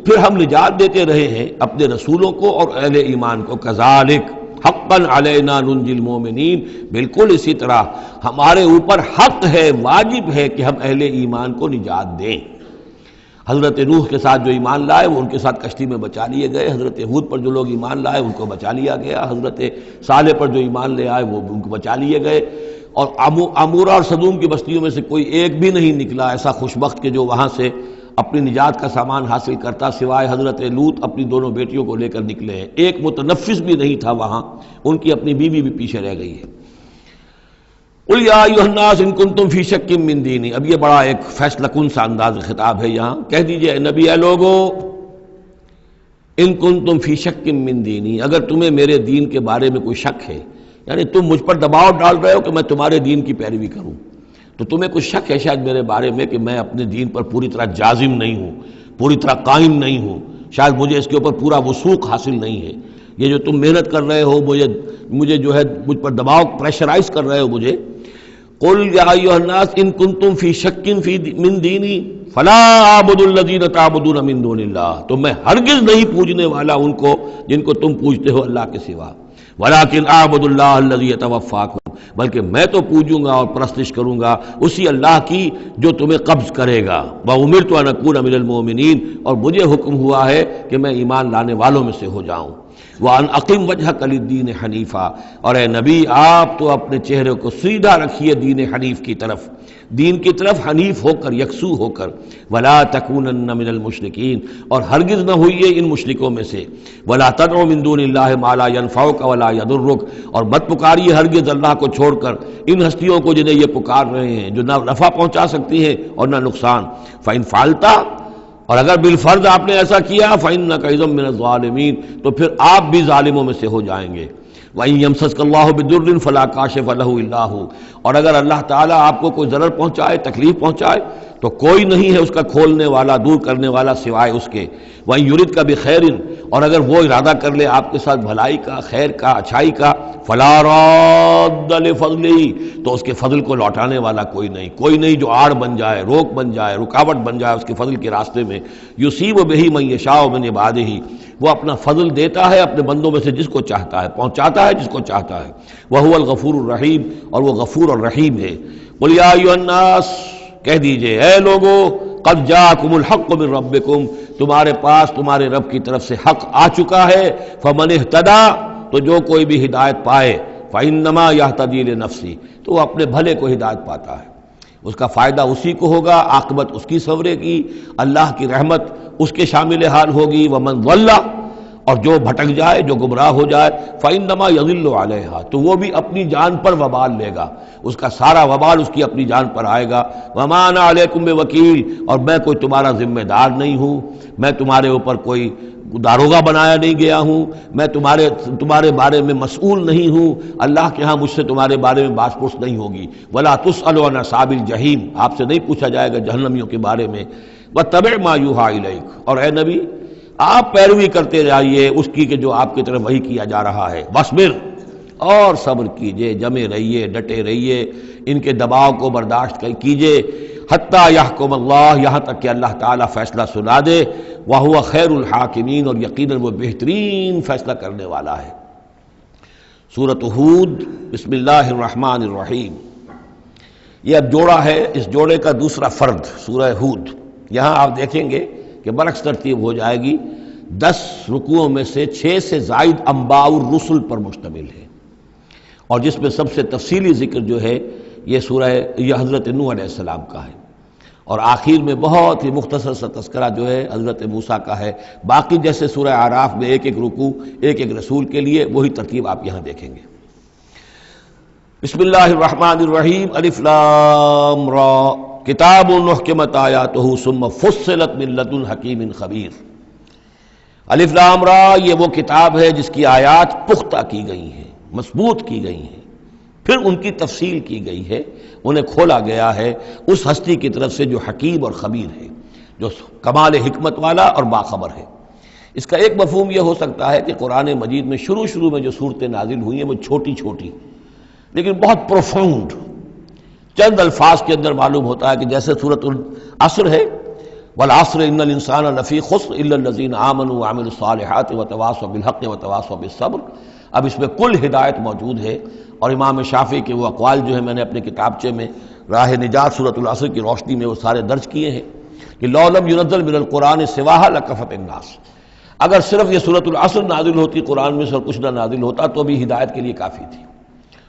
پھر ہم نجات دیتے رہے ہیں اپنے رسولوں کو اور اہل ایمان کو۔ كَذَلِكَ حقاً علینا ننجی المومنین، بالکل اسی طرح ہمارے اوپر حق ہے، واجب ہے کہ ہم اہل ایمان کو نجات دیں۔ حضرت نوح کے ساتھ جو ایمان لائے وہ ان کے ساتھ کشتی میں بچا لیے گئے، حضرت ہود پر جو لوگ ایمان لائے ان کو بچا لیا گیا، حضرت صالح پر جو ایمان لے آئے وہ ان کو بچا لیے گئے، اور عمورہ اور صدوم کی بستیوں میں سے کوئی ایک بھی نہیں نکلا ایسا خوشبخت کہ جو وہاں سے اپنی نجات کا سامان حاصل کرتا، سوائے حضرت لوط اپنی دونوں بیٹیوں کو لے کر نکلے ہیں، ایک متنفس بھی نہیں تھا وہاں، ان کی اپنی بیوی بھی پیچھے رہ گئی ہے۔ قل یا ایھا الناس ان کنتم فی شک من دینی، اب یہ بڑا ایک فیصلہ کن سا انداز خطاب ہے یہاں، کہہ دیجئے اے نبی، اے لوگو، ان کنتم فی شک من دینی، اگر تمہیں میرے دین کے بارے میں کوئی شک ہے، یعنی تم مجھ پر دباؤ ڈال رہے ہو کہ میں تمہارے دین کی پیروی کروں، تو تمہیں کچھ شک ہے شاید میرے بارے میں کہ میں اپنے دین پر پوری طرح جازم نہیں ہوں، پوری طرح قائم نہیں ہوں، شاید مجھے اس کے اوپر پورا وثوق حاصل نہیں ہے، یہ جو تم محنت کر رہے ہو، مجھے جو ہے مجھ پر دباؤ پریشرائز کر رہے ہو مجھے، قل یا ایھا الناس ان کنتم فی شک من دینی فلا اعبد الذین تعبدون من دون اللہ، تو میں ہرگز نہیں پوجنے والا ان کو جن کو تم پوجتے ہو اللہ کے سوا، ولکن اعبد اللہ الذی یتوفاکم، بلکہ میں تو پوجوں گا اور پرستش کروں گا اسی اللہ کی جو تمہیں قبض کرے گا، وامرت ان اکون من المؤمنین، اور مجھے حکم ہوا ہے کہ میں ایمان لانے والوں میں سے ہو جاؤں، وَأَنْ أَقِمْ وَجْهَكَ لِلدِّينِ حَنِيفًا، اور اے نبی آپ تو اپنے چہرے کو سیدھا رکھیے دین حنیف کی طرف، دین کی طرف حنیف ہو کر، یکسو ہو کر، وَلَا تَكُونَنَّ مِنَ الْمُشْرِكِينَ، اور ہرگز نہ ہوئیے ان مشرکوں میں سے، وَلَا تَدْعُ مِن دُونِ اللَّهِ مَا لَا يَنفَعُكَ وَلَا يَضُرُّكَ، اور مت پکاریے ہرگز اللہ کو چھوڑ کر ان ہستیوں کو جنہیں یہ پکار رہے ہیں جو نہ نفع پہنچا سکتی ہیں اور نہ نقصان، فَإِنْ فَعَلْتَ، اور اگر بالفرض آپ نے ایسا کیا فَإِنَّكَ إِذًا مِّنَ الظَّالِمِينَ، تو پھر آپ بھی ظالموں میں سے ہو جائیں گے، وَإِن يَمْسَسْكَ اللَّهُ بِضُرٍّ فَلَا كَاشِفَ لَهُ إِلَّا هُوَ، اور اگر اللہ تعالیٰ آپ کو کوئی ضرر پہنچائے، تکلیف پہنچائے، تو کوئی نہیں ہے اس کا کھولنے والا، دور کرنے والا سوائے اس کے، وَإِن يُرِدْكَ بِخَيْرٍ، اور اگر وہ ارادہ کر لے آپ کے ساتھ بھلائی کا، خیر کا، اچھائی کا، فَلَا رَادَّ لِفَضْلِهِ، تو اس کے فضل کو لوٹانے والا کوئی نہیں جو آڑ بن جائے، روک بن جائے، رکاوٹ بن جائے اس کے فضل کے راستے میں، یُصِیبُ بِهِ مَن یَشَاءُ مِنْ عِبَادِهِ، وہ اپنا فضل دیتا ہے اپنے بندوں میں سے جس کو چاہتا ہے، پہنچاتا ہے جس کو چاہتا ہے، وَهُوَ الْغَفُورُ الرَّحِيمُ، اور وہ غفور اور رحیم ہے۔ قُلْ یَا أَیُّھَا النَّاسُ، کہہ دیجئے اے لوگو، قَدْ جَاءَکُمُ الْحَقُّ مِن رَبِّکُم، تمہارے پاس تمہارے رب کی طرف سے حق آ چکا ہے، فَمَنِ اهْتَدَىٰ، تو جو کوئی بھی ہدایت پائے، فَإِنَّمَا يَهْتَدِي لِنَفْسِهِ، تو وہ اپنے بھلے کو ہدایت پاتا ہے، اس کا فائدہ اسی کو ہوگا، عاقبت اس کی سورے گی، اللہ کی رحمت اس کے شامل حال ہوگی، وَمَنْ ضَلَّ، اور جو بھٹک جائے، جو گمراہ ہو جائے، فَإِنَّمَا يَضِلُّ عَلَيْهَا، تو وہ بھی اپنی جان پر وبال لے گا، اس کا سارا وبال اس کی اپنی جان پر آئے گا، وَمَا أَنَا عَلَيْكُمْ بِوَكِيلٍ، اور میں کوئی تمہارا ذمہ دار نہیں ہوں، میں تمہارے اوپر کوئی داروغہ بنایا نہیں گیا ہوں، میں تمہارے بارے میں مسئول نہیں ہوں، اللہ کے ہاں مجھ سے تمہارے بارے میں باس پرس نہیں ہوگی، وَلَا تُسْأَلُ عَنْ أَصْحَابِ الْجَحِيمِ، آپ سے نہیں پوچھا جائے گا جہنمیوں کے بارے میں، وَاتَّبِعْ مَا يُوحَىٰ إِلَيْكَ، اور اے نبی آپ پیروی کرتے رہیے اس کی کہ جو آپ کی طرف وحی کیا جا رہا ہے، وَاصْبِرْ، اور صبر کیجئے، جمے رہیے، ڈٹے رہیے، ان کے دباؤ کو برداشت کیجئے، حتیٰ یحکم اللہ، یہاں تک کہ اللہ تعالیٰ فیصلہ سنا دے، وَهُوَ خَيْرُ الْحَاكِمِينَ، اور یقیناً وہ بہترین فیصلہ کرنے والا ہے۔ سورۃ ہود، بسم اللہ الرحمن الرحیم، یہ اب جوڑا ہے، اس جوڑے کا دوسرا فرد سورہ ہود، یہاں آپ دیکھیں گے کہ برعکس ترتیب ہو جائے گی، 10 رکوعوں میں سے 6 سے زائد انباء الرسل پر مشتمل ہے، اور جس میں سب سے تفصیلی ذکر جو ہے یہ حضرت نوح علیہ السلام کا ہے، اور آخر میں بہت ہی مختصر سا تذکرہ جو ہے حضرت موسیٰ کا ہے، باقی جیسے سورہ اعراف میں ایک ایک رکوع ایک ایک رسول کے لیے، وہی ترتیب آپ یہاں دیکھیں گے۔ بسم اللہ الرحمن الرحیم، الف لام را، کتاب احکمت آیاتہ ثم فصلت من لدن حکیم خبیر۔ الف لام را، یہ وہ کتاب ہے جس کی آیات پختہ کی گئی ہیں، مضبوط کی گئی ہیں، پھر ان کی تفصیل کی گئی ہے، انہیں کھولا گیا ہے اس ہستی کی طرف سے جو حکیم اور خبیر ہے، جو کمال حکمت والا اور باخبر ہے۔ اس کا ایک مفہوم یہ ہو سکتا ہے کہ قرآن مجید میں شروع میں جو صورتیں نازل ہوئی ہیں وہ چھوٹی چھوٹی لیکن بہت پروفاؤنڈ، چند الفاظ کے اندر معلوم ہوتا ہے کہ جیسے سورۃ العصر ہے، والعصر ان الانسان لفی خسر الا الذین آمنوا وعملوا الصالحات وتواصوا بالحق وتواصوا بالصبر، اب اس میں کل ہدایت موجود ہے، اور امام شافعی کے وہ اقوال جو ہیں میں نے اپنے کتابچے میں راہ نجات سورۃ العصر کی روشنی میں وہ سارے درج کیے ہیں کہ لو لم ينزل من القرآن سواها لکفت الناس، اگر صرف یہ سورۃ العصر نازل ہوتی قرآن میں سے اور کچھ نہ نازل ہوتا تو بھی ہدایت کے لیے کافی تھی،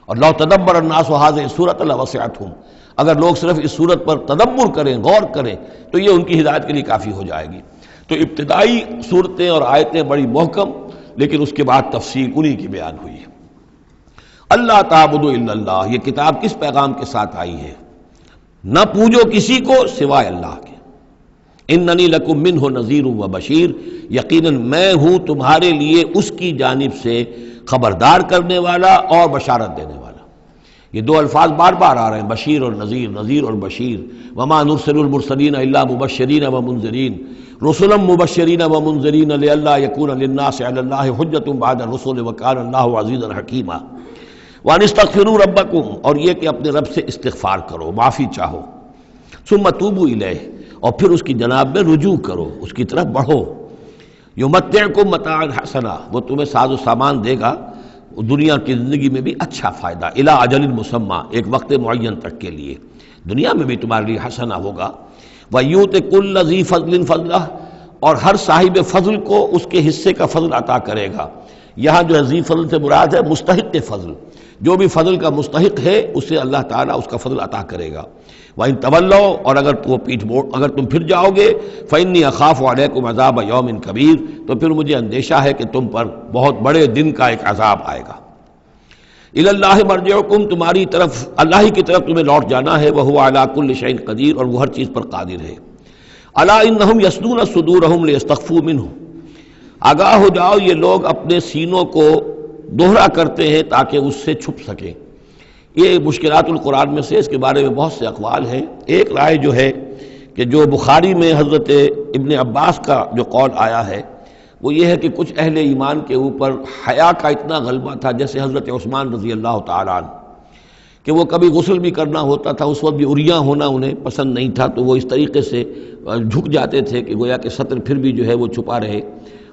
اور لو تدبر الناس هذه السورۃ لوسعتهم، اگر لوگ صرف اس صورت پر تدبر کریں، غور کریں، تو یہ ان کی ہدایت کے لیے کافی ہو جائے گی۔ تو ابتدائی صورتیں اور آیتیں بڑی محکم، لیکن اس کے بعد تفصیل انہی کی بیان ہوئی ہے۔ اللہ تعبدوا الا اللہ، یہ کتاب کس پیغام کے ساتھ آئی ہے؟ نہ پوجو کسی کو سوائے اللہ کے۔ اننی لکم منہ نذیر و بشیر، یقیناً میں ہوں تمہارے لیے اس کی جانب سے خبردار کرنے والا اور بشارت دینے والا۔ یہ دو الفاظ بار بار آ رہے ہیں، بشیر اور نذیر، نذیر اور بشیر۔ وما نرسل المرسلین الا مبشرین ومنذرین، رسلا مبشرین ومنذرین لئلا یکون للناس علی اللہ حجۃ بعد الرسل وکان اللہ عزیزا حکیما۔ وان استغفروا ربکم، اور یہ کہ اپنے رب سے استغفار کرو، معافی چاہو۔ ثم توبوا الیہ، اور پھر اس کی جناب میں رجوع کرو، اس کی طرف بڑھو۔ یمتعکم متاعا حسنا، وہ تمہیں ساز و سامان دے گا دنیا کی زندگی میں بھی اچھا فائدہ، الی اجل مسمی، ایک وقت معین تک کے لیے، دنیا میں بھی تمہارے لیے حسنہ ہوگا۔ وَيُؤْتِ كُلَّ ذِي فَضْلٍ فَضْلَهُ، اور ہر صاحب فضل کو اس کے حصے کا فضل عطا کرے گا۔ یہاں جو ہے ذی فضل سے مراد ہے مستحق فضل، جو بھی فضل کا مستحق ہے اسے اللہ تعالیٰ اس کا فضل عطا کرے گا۔ وَإِن تَوَلَّوْا، اور اگر تم پھر جاؤ گے، فَإِنِّي أَخَافُ عَلَيْكُمْ عَذَابَ يَوْمٍ كَبِيرٍ، تو پھر مجھے اندیشہ ہے کہ تم پر بہت بڑے دن کا ایک عذاب آئے گا۔ الی اللہ مرجعکم، تمہاری طرف اللہ ہی کی طرف تمہیں لوٹ جانا ہے، وہو علی کل شیء قدیر، اور وہ ہر چیز پر قادر ہے۔ الا انہم یصدون صدورہم لیستخفوا منہ، آگاہ ہو جاؤ یہ لوگ اپنے سینوں کو دوہرا کرتے ہیں تاکہ اس سے چھپ سکیں۔ یہ مشکلات القرآن میں سے اس کے بارے میں بہت سے اقوال ہیں۔ ایک رائے جو ہے کہ جو بخاری میں حضرت ابن عباس کا جو قول آیا ہے وہ یہ ہے کہ کچھ اہل ایمان کے اوپر حیا کا اتنا غلبہ تھا، جیسے حضرت عثمان رضی اللہ تعالیٰ عنہ، کہ وہ کبھی غسل بھی کرنا ہوتا تھا، اس وقت بھی عریاں ہونا انہیں پسند نہیں تھا، تو وہ اس طریقے سے جھک جاتے تھے کہ گویا کہ سطر پھر بھی جو ہے وہ چھپا رہے،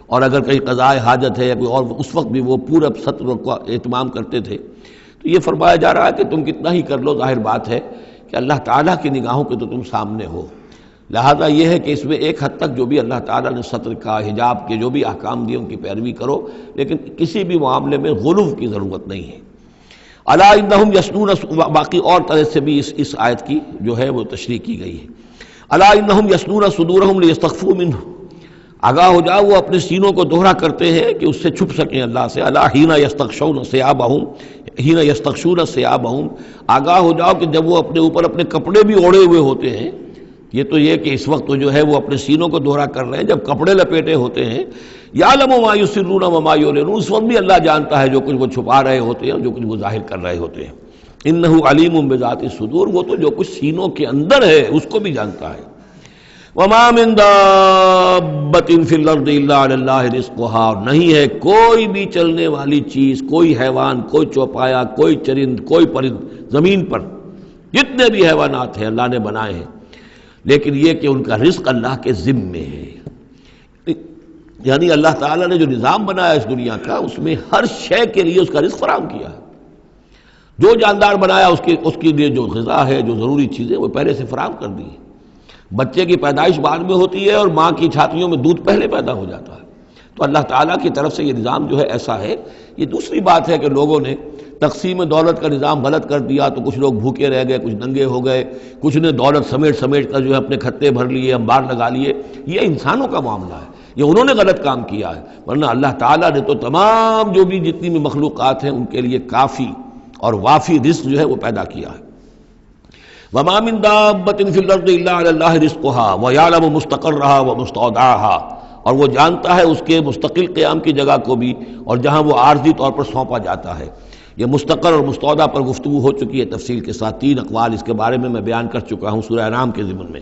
اور اگر کہیں قضاء حاجت ہے یا کوئی اور، اس وقت بھی وہ پورا سطر کا اہتمام کرتے تھے۔ تو یہ فرمایا جا رہا ہے کہ تم کتنا ہی کر لو، ظاہر بات ہے کہ اللہ تعالیٰ کی نگاہوں کے تو تم سامنے ہو، لہذا یہ ہے کہ اس میں ایک حد تک جو بھی اللہ تعالیٰ نے سطر کا، حجاب کے جو بھی احکام دیے ان کی پیروی کرو، لیکن کسی بھی معاملے میں غلو کی ضرورت نہیں ہے۔ الا انہم یصدون، باقی اور طرح سے بھی اس آیت کی جو ہے وہ تشریح کی گئی ہے۔ الا انہم یصدون صدورہم لیستخفوا منہ، آگاہ ہو جاؤ وہ اپنے سینوں کو دوہرا کرتے ہیں کہ اس سے چھپ سکیں اللہ سے۔ الا حین یستغشون ثیابہم، حین یستغشون ثیابہم، آگاہ ہو جاؤ کہ جب وہ اپنے اوپر اپنے کپڑے بھی اوڑھے ہوئے ہوتے ہیں، یہ تو یہ کہ اس وقت جو ہے وہ اپنے سینوں کو دوہرا کر رہے ہیں، جب کپڑے لپیٹے ہوتے ہیں، یعلم ما یسرون وما یعلنون، اس وقت بھی اللہ جانتا ہے جو کچھ وہ چھپا رہے ہوتے ہیں اور جو کچھ وہ ظاہر کر رہے ہوتے ہیں۔ انہ علیم بذات الصدور، وہ تو جو کچھ سینوں کے اندر ہے اس کو بھی جانتا ہے۔ وما من دابۃ فی الارض الا علی اللہ رزقها، اور نہیں ہے کوئی بھی چلنے والی چیز، کوئی حیوان، کوئی چوپایا، کوئی چرند، کوئی پرند زمین پر، جتنے بھی حیوانات ہیں اللہ نے بنائے ہیں، لیکن یہ کہ ان کا رزق اللہ کے ذمے ہے۔ یعنی اللہ تعالیٰ نے جو نظام بنایا اس دنیا کا، اس میں ہر شے کے لیے اس کا رزق فراہم کیا ہے۔ جو جاندار بنایا اس کے لیے جو غذا ہے، جو ضروری چیزیں، وہ پہلے سے فراہم کر دی ہیں۔ بچے کی پیدائش بعد میں ہوتی ہے اور ماں کی چھاتیوں میں دودھ پہلے پیدا ہو جاتا ہے، تو اللہ تعالیٰ کی طرف سے یہ نظام جو ہے ایسا ہے۔ یہ دوسری بات ہے کہ لوگوں نے تقسیم دولت کا نظام غلط کر دیا، تو کچھ لوگ بھوکے رہ گئے، کچھ ننگے ہو گئے، کچھ نے دولت سمیٹ کر جو ہے اپنے کھتے بھر لیے، انبار لگا لیے۔ یہ انسانوں کا معاملہ ہے، یہ انہوں نے غلط کام کیا ہے، ورنہ اللہ تعالیٰ نے تو تمام جو بھی جتنی بھی مخلوقات ہیں ان کے لیے کافی اور وافی رزق جو ہے وہ پیدا کیا ہے۔ وما من دابۃ فی الارض الا علی اللہ رزقها ویعلم مستقرها ومستودعها، اور وہ جانتا ہے اس کے مستقل قیام کی جگہ کو بھی اور جہاں وہ عارضی طور پر سونپا جاتا ہے۔ یہ مستقر اور مستودع پر گفتگو ہو چکی ہے تفصیل کے ساتھ، 3 اقوال اس کے بارے میں بیان کر چکا ہوں سورہ انعام کے ضمن میں۔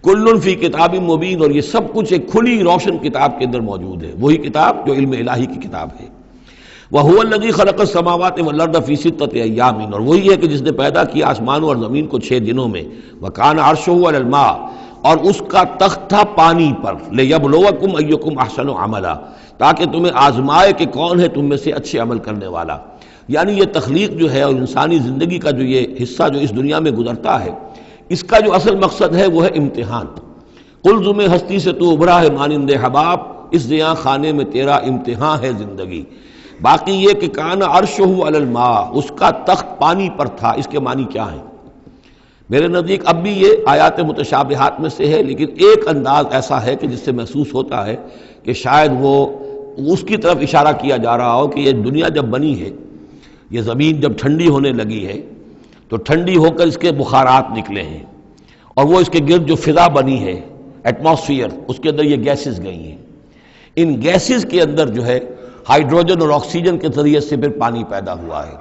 کل فی کتاب مبین، اور یہ سب کچھ ایک کھلی روشن کتاب کے اندر موجود ہے، وہی کتاب جو علم الہی کی کتاب ہے۔ وَهُوَ الَّذِي خَلَقَ السَّمَاوَاتِ وَالْأَرْضَ فِي سِتَّةِ أَيَّامٍ، اور وہی ہے کہ جس نے پیدا کیا آسمانوں اور زمین کو 6 دنوں میں۔ وَكَانَ عَرْشُهُ عَلَى الْمَاءِ، اور اس کا تخت تھا پانی پر۔ لِيَبْلُوَكُمْ أَيُّكُمْ أَحْسَنُ عَمَلًا، تاکہ تمہیں آزمائے کہ کون ہے تم میں سے اچھے عمل کرنے والا۔ یعنی یہ تخلیق جو ہے اور انسانی زندگی کا جو یہ حصہ جو اس دنیا میں گزرتا ہے، اس کا جو اصل مقصد ہے وہ ہے امتحان۔ قلزم ہستی سے تو ابھرا ہے مانند حباب، اس زیاں خانے میں تیرا امتحان ہے زندگی۔ باقی یہ کہ کان عرشہ علی الماء، اس کا تخت پانی پر تھا، اس کے معنی کیا ہیں؟ میرے نزدیک اب بھی یہ آیات متشابہات میں سے ہے، لیکن ایک انداز ایسا ہے کہ جس سے محسوس ہوتا ہے کہ شاید وہ اس کی طرف اشارہ کیا جا رہا ہو کہ یہ دنیا جب بنی ہے، یہ زمین جب ٹھنڈی ہونے لگی ہے تو ٹھنڈی ہو کر اس کے بخارات نکلے ہیں، اور وہ اس کے گرد جو فضا بنی ہے ایٹماسفیئر، اس کے اندر یہ گیسز گئی ہیں، ان گیسز کے اندر جو ہے ہائیڈروجن اور آکسیجن کے ذریعے سے پھر پانی پیدا ہوا ہے،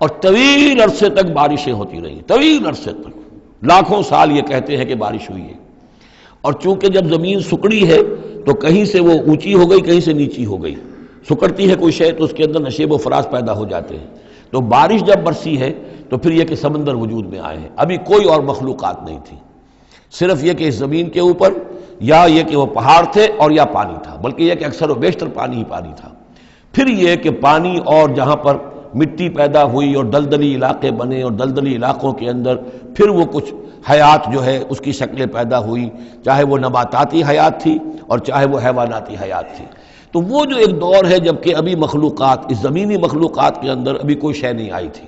اور طویل عرصے تک بارشیں ہوتی رہیں، طویل عرصے تک، لاکھوں سال یہ کہتے ہیں کہ بارش ہوئی ہے۔ اور چونکہ جب زمین سکڑی ہے تو کہیں سے وہ اونچی ہو گئی، کہیں سے نیچی ہو گئی، سکڑتی ہے کوئی شے تو اس کے اندر نشیب و فراز پیدا ہو جاتے ہیں، تو بارش جب برسی ہے تو پھر یہ کہ سمندر وجود میں آئے ہیں۔ ابھی کوئی اور مخلوقات نہیں تھی، صرف یہ کہ اس زمین کے اوپر یا یہ کہ وہ پہاڑ تھے اور یا پانی تھا، بلکہ یہ کہ اکثر و بیشتر پانی ہی پانی تھا۔ پھر یہ کہ پانی اور جہاں پر مٹی پیدا ہوئی اور دلدلی علاقے بنے، اور دلدلی علاقوں کے اندر پھر وہ کچھ حیات جو ہے اس کی شکلیں پیدا ہوئی، چاہے وہ نباتاتی حیات تھی اور چاہے وہ حیواناتی حیات تھی۔ تو وہ جو ایک دور ہے جب کہ ابھی مخلوقات، اس زمینی مخلوقات کے اندر ابھی کوئی شے نہیں آئی تھی،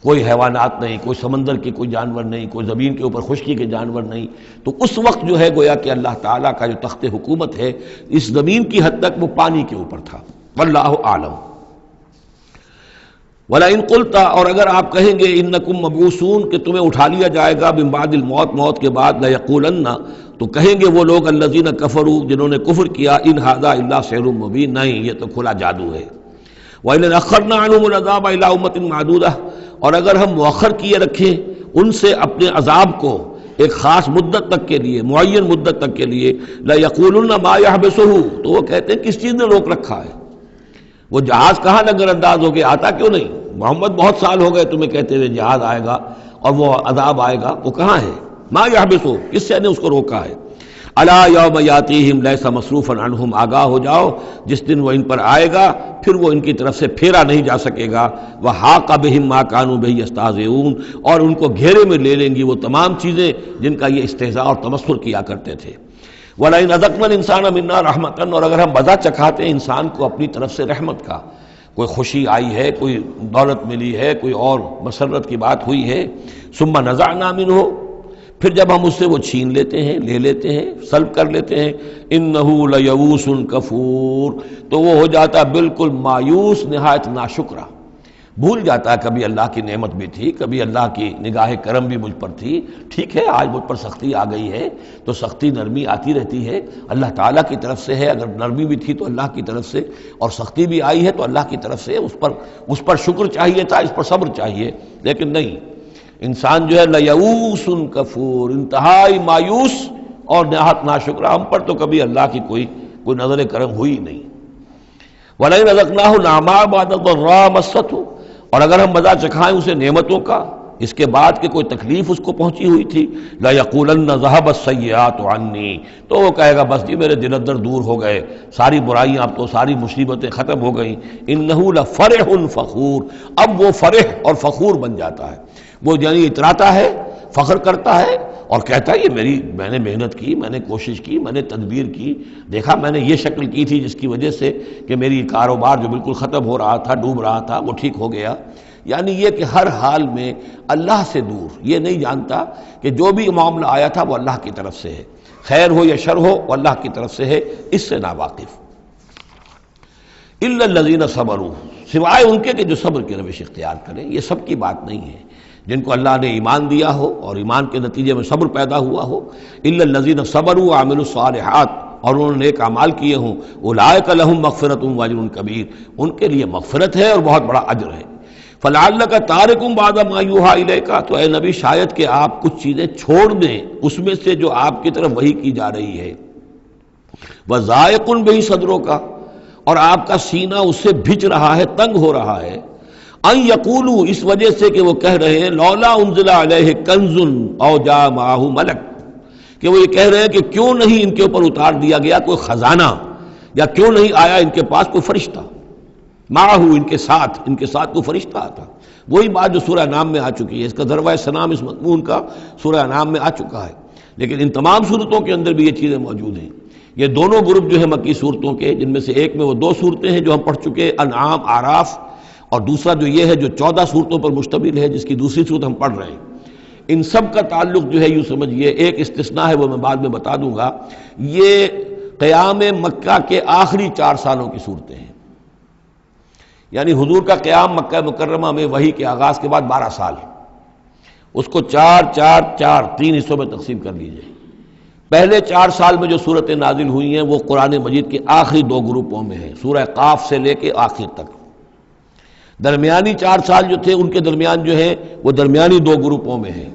کوئی حیوانات نہیں، کوئی سمندر کے کوئی جانور نہیں، کوئی زمین کے اوپر خشکی کے جانور نہیں، تو اس وقت جو ہے گویا کہ اللہ تعالیٰ کا جو تخت حکومت ہے اس زمین کی حد تک وہ پانی کے اوپر تھا۔ واللہ اعلم۔ وَلَئِن قُلْتَ، اور اگر آپ کہیں گے انکم مبعوثون کہ تمہیں اٹھا لیا جائے گا من بعد الموت، موت کے بعد، لَيَقُولَنَّ، تو کہیں گے وہ لوگ الذین کفروا جنہوں نے کفر کیا، ان ھذا الا سحر مبین، نہیں یہ تو کھلا جادو ہے۔ وَإِنْ أَخَّرْنَا عَنْهُمُ الْعَذَابَ إِلَىٰ أُمَّةٍ مَّعْدُودَةٍ، اور اگر ہم مؤخر کیے رکھیں ان سے اپنے عذاب کو ایک خاص مدت تک کے لیے، معین مدت تک کے لیے، لَيَقُولُنَّ مَا يَحْبِسُهُ، تو وہ کہتے ہیں کس چیز نے روک رکھا ہے، وہ جہاز کہاں نظر انداز ہو کے آتا کیوں نہیں؟ محمد بہت سال ہو گئے تمہیں کہتے ہوئے جہاز آئے گا اور وہ عذاب آئے گا، وہ کہاں ہے؟ ما یحبسو، کس سے نے اس کو روکا ہے؟ الا یوم یاتیہم لیس مصروفا عنہم، آگاہ ہو جاؤ جس دن وہ ان پر آئے گا پھر وہ ان کی طرف سے پھیرا نہیں جا سکے گا۔ وحاق بہم ما کانوا بہ یستہزئون، اور ان کو گھیرے میں لے لیں گی وہ تمام چیزیں جن کا یہ استہزاء اور تمسخر کیا کرتے تھے۔ وَلَئِنْ أَذَقْنَا الْإِنسَانَ مِنَّا رَحْمَةً، اور اگر ہم مزہ چکھاتے ہیں انسان کو اپنی طرف سے رحمت کا، کوئی خوشی آئی ہے، کوئی دولت ملی ہے، کوئی اور مسرت کی بات ہوئی ہے، ثُمَّ نَزَعْنَا مِنْهُ، پھر جب ہم اس سے وہ چھین لیتے ہیں، لے لیتے ہیں، سلب کر لیتے ہیں، إِنَّهُ لَيَئُوسٌ كَفُورٌ، تو وہ ہو جاتا بالکل مایوس، نہایت ناشکرہ، بھول جاتا ہے کبھی اللہ کی نعمت بھی تھی، کبھی اللہ کی نگاہ کرم بھی مجھ پر تھی، ٹھیک ہے آج مجھ پر سختی آ گئی ہے تو سختی نرمی آتی رہتی ہے، اللہ تعالیٰ کی طرف سے ہے، اگر نرمی بھی تھی تو اللہ کی طرف سے، اور سختی بھی آئی ہے تو اللہ کی طرف سے، اس پر شکر چاہیے تھا، اس پر صبر چاہیے، لیکن نہیں، انسان جو ہے لیئوس کفور، انتہائی مایوس اور نہایت ناشکرہ، ہم پر تو کبھی اللہ کی کوئی نظر کرم ہوئی نہیں۔ وَلَئِنْ أَذَقْنَاهُ نَعْمَاءَ بَعْدَ ضَرَّاءَ مَسَّتْهُ، اور اگر ہم مزہ چکھائیں اسے نعمتوں کا اس کے بعد کہ کوئی تکلیف اس کو پہنچی ہوئی تھی، لَيَقُولَنَّ ذَهَبَ السَّيِّئَاتُ عَنِّي، تو وہ کہے گا بس جی میرے دل اندر دور ہو گئے، ساری برائیاں اب تو، ساری مصیبتیں ختم ہو گئیں۔ إِنَّهُ لَفَرِحٌ فَخُورٌ، اب وہ فرح اور فخور بن جاتا ہے، وہ یعنی اتراتا ہے، فخر کرتا ہے اور کہتا ہے یہ میں نے محنت کی، میں نے کوشش کی، میں نے تدبیر کی، دیکھا میں نے یہ شکل کی تھی جس کی وجہ سے کہ میری کاروبار جو بالکل ختم ہو رہا تھا، ڈوب رہا تھا، وہ ٹھیک ہو گیا۔ یعنی یہ کہ ہر حال میں اللہ سے دور، یہ نہیں جانتا کہ جو بھی معاملہ آیا تھا وہ اللہ کی طرف سے ہے، خیر ہو یا شر ہو وہ اللہ کی طرف سے ہے، اس سے ناواقف۔ إِلَّا الَّذِينَ صَبَرُوا، سوائے ان کے کہ جو صبر کی روش اختیار کریں، یہ سب کی بات نہیں ہے، جن کو اللہ نے ایمان دیا ہو اور ایمان کے نتیجے میں صبر پیدا ہوا ہو، إِلَّا الَّذِينَ صَبَرُوا وَعَمِلُوا الصَّالِحَاتِ، اور انہوں نے نیک اعمال کیے ہوں، أُولَٰئِكَ لَهُم مَغْفِرَةٌ وَأَجْرٌ كَبِيرٌ، ان کے لیے مغفرت ہے اور بہت بڑا اجر ہے۔ فَلَعَلَّكَ تَارِكٌ بَعْضَ مَا يُوحَىٰ إِلَيْكَ، تو اے نبی شاید کہ آپ کچھ چیزیں چھوڑ دیں اس میں سے جو آپ کی طرف وحی کی جا رہی ہے، وَضَائِقٌ بِهِ صَدْرُكَ، اور آپ کا سینہ اس سے بھچ رہا ہے، تنگ ہو رہا ہے، ان یقولوا، اس وجہ سے کہ وہ کہہ رہے ہیں لولا انزل علیہ کنز او جاء معہ ملک، کہ وہ یہ کہہ رہے ہیں کہ کیوں نہیں ان کے اوپر اتار دیا گیا کوئی خزانہ، یا کیوں نہیں آیا ان کے پاس کوئی فرشتہ، معہ ان کے ساتھ کوئی فرشتہ آتا۔ وہی بات جو سورہ انعام میں آ چکی ہے، اس کا ذروہ سنام اس مضمون کا سورہ انعام میں آ چکا ہے، لیکن ان تمام صورتوں کے اندر بھی یہ چیزیں موجود ہیں۔ یہ دونوں گروپ جو ہے مکی صورتوں کے، جن میں سے ایک میں وہ 2 صورتیں ہیں جو ہم پڑھ چکے، انعام، اعراف، اور دوسرا جو یہ ہے جو 14 صورتوں پر مشتمل ہے جس کی دوسری صورت ہم پڑھ رہے ہیں، ان سب کا تعلق جو ہے یوں سمجھیے، ایک استثناء ہے وہ میں بعد میں بتا دوں گا، یہ قیام مکہ کے آخری 4 سالوں کی صورتیں ہیں۔ یعنی حضور کا قیام مکہ مکرمہ میں وحی کے آغاز کے بعد 12 سال، اس کو 4 حصوں میں تقسیم کر لیجئے۔ پہلے 4 سال میں جو صورتیں نازل ہوئی ہیں وہ قرآن مجید کے آخری 2 گروپوں میں ہیں، سورہ قاف سے لے کے آخر تک۔ درمیانی 4 سال جو تھے ان کے درمیان جو ہے وہ درمیانی 2 گروپوں میں ہیں،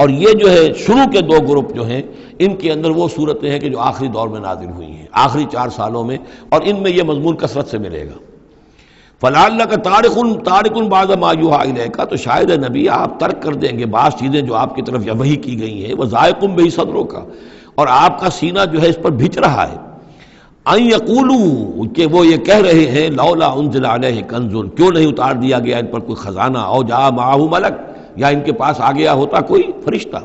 اور یہ جو ہے شروع کے 2 گروپ جو ہیں ان کے اندر وہ صورتیں ہیں کہ جو آخری دور میں نازل ہوئی ہیں، آخری 4 سالوں میں، اور ان میں یہ مضمون کثرت سے ملے گا۔ فَلَعَلَّكَ تَارِكٌ بَعْضَ مَا يُوحَىٰ إِلَيْكَ، تو شاید نبی آپ ترک کر دیں گے بعض چیزیں جو آپ کی طرف وحی کی گئی ہیں، وَضَائِقٌ بِهِ صَدْرُكَ، اور آپ کا سینہ جو ہے اس پر بھچ رہا ہے۔ أَن يَقُولُوا، کہ وہ یہ کہہ رہے ہیں لَوْلَا أُنزِلَ عَلَيْهِ كَنزٌ، کیوں نہیں اتار دیا گیا ان پر کوئی خزانہ، أَوْ جَاءَ مَعَهُ مَلَكٌ، یا ان کے پاس آ گیا ہوتا کوئی فرشتہ۔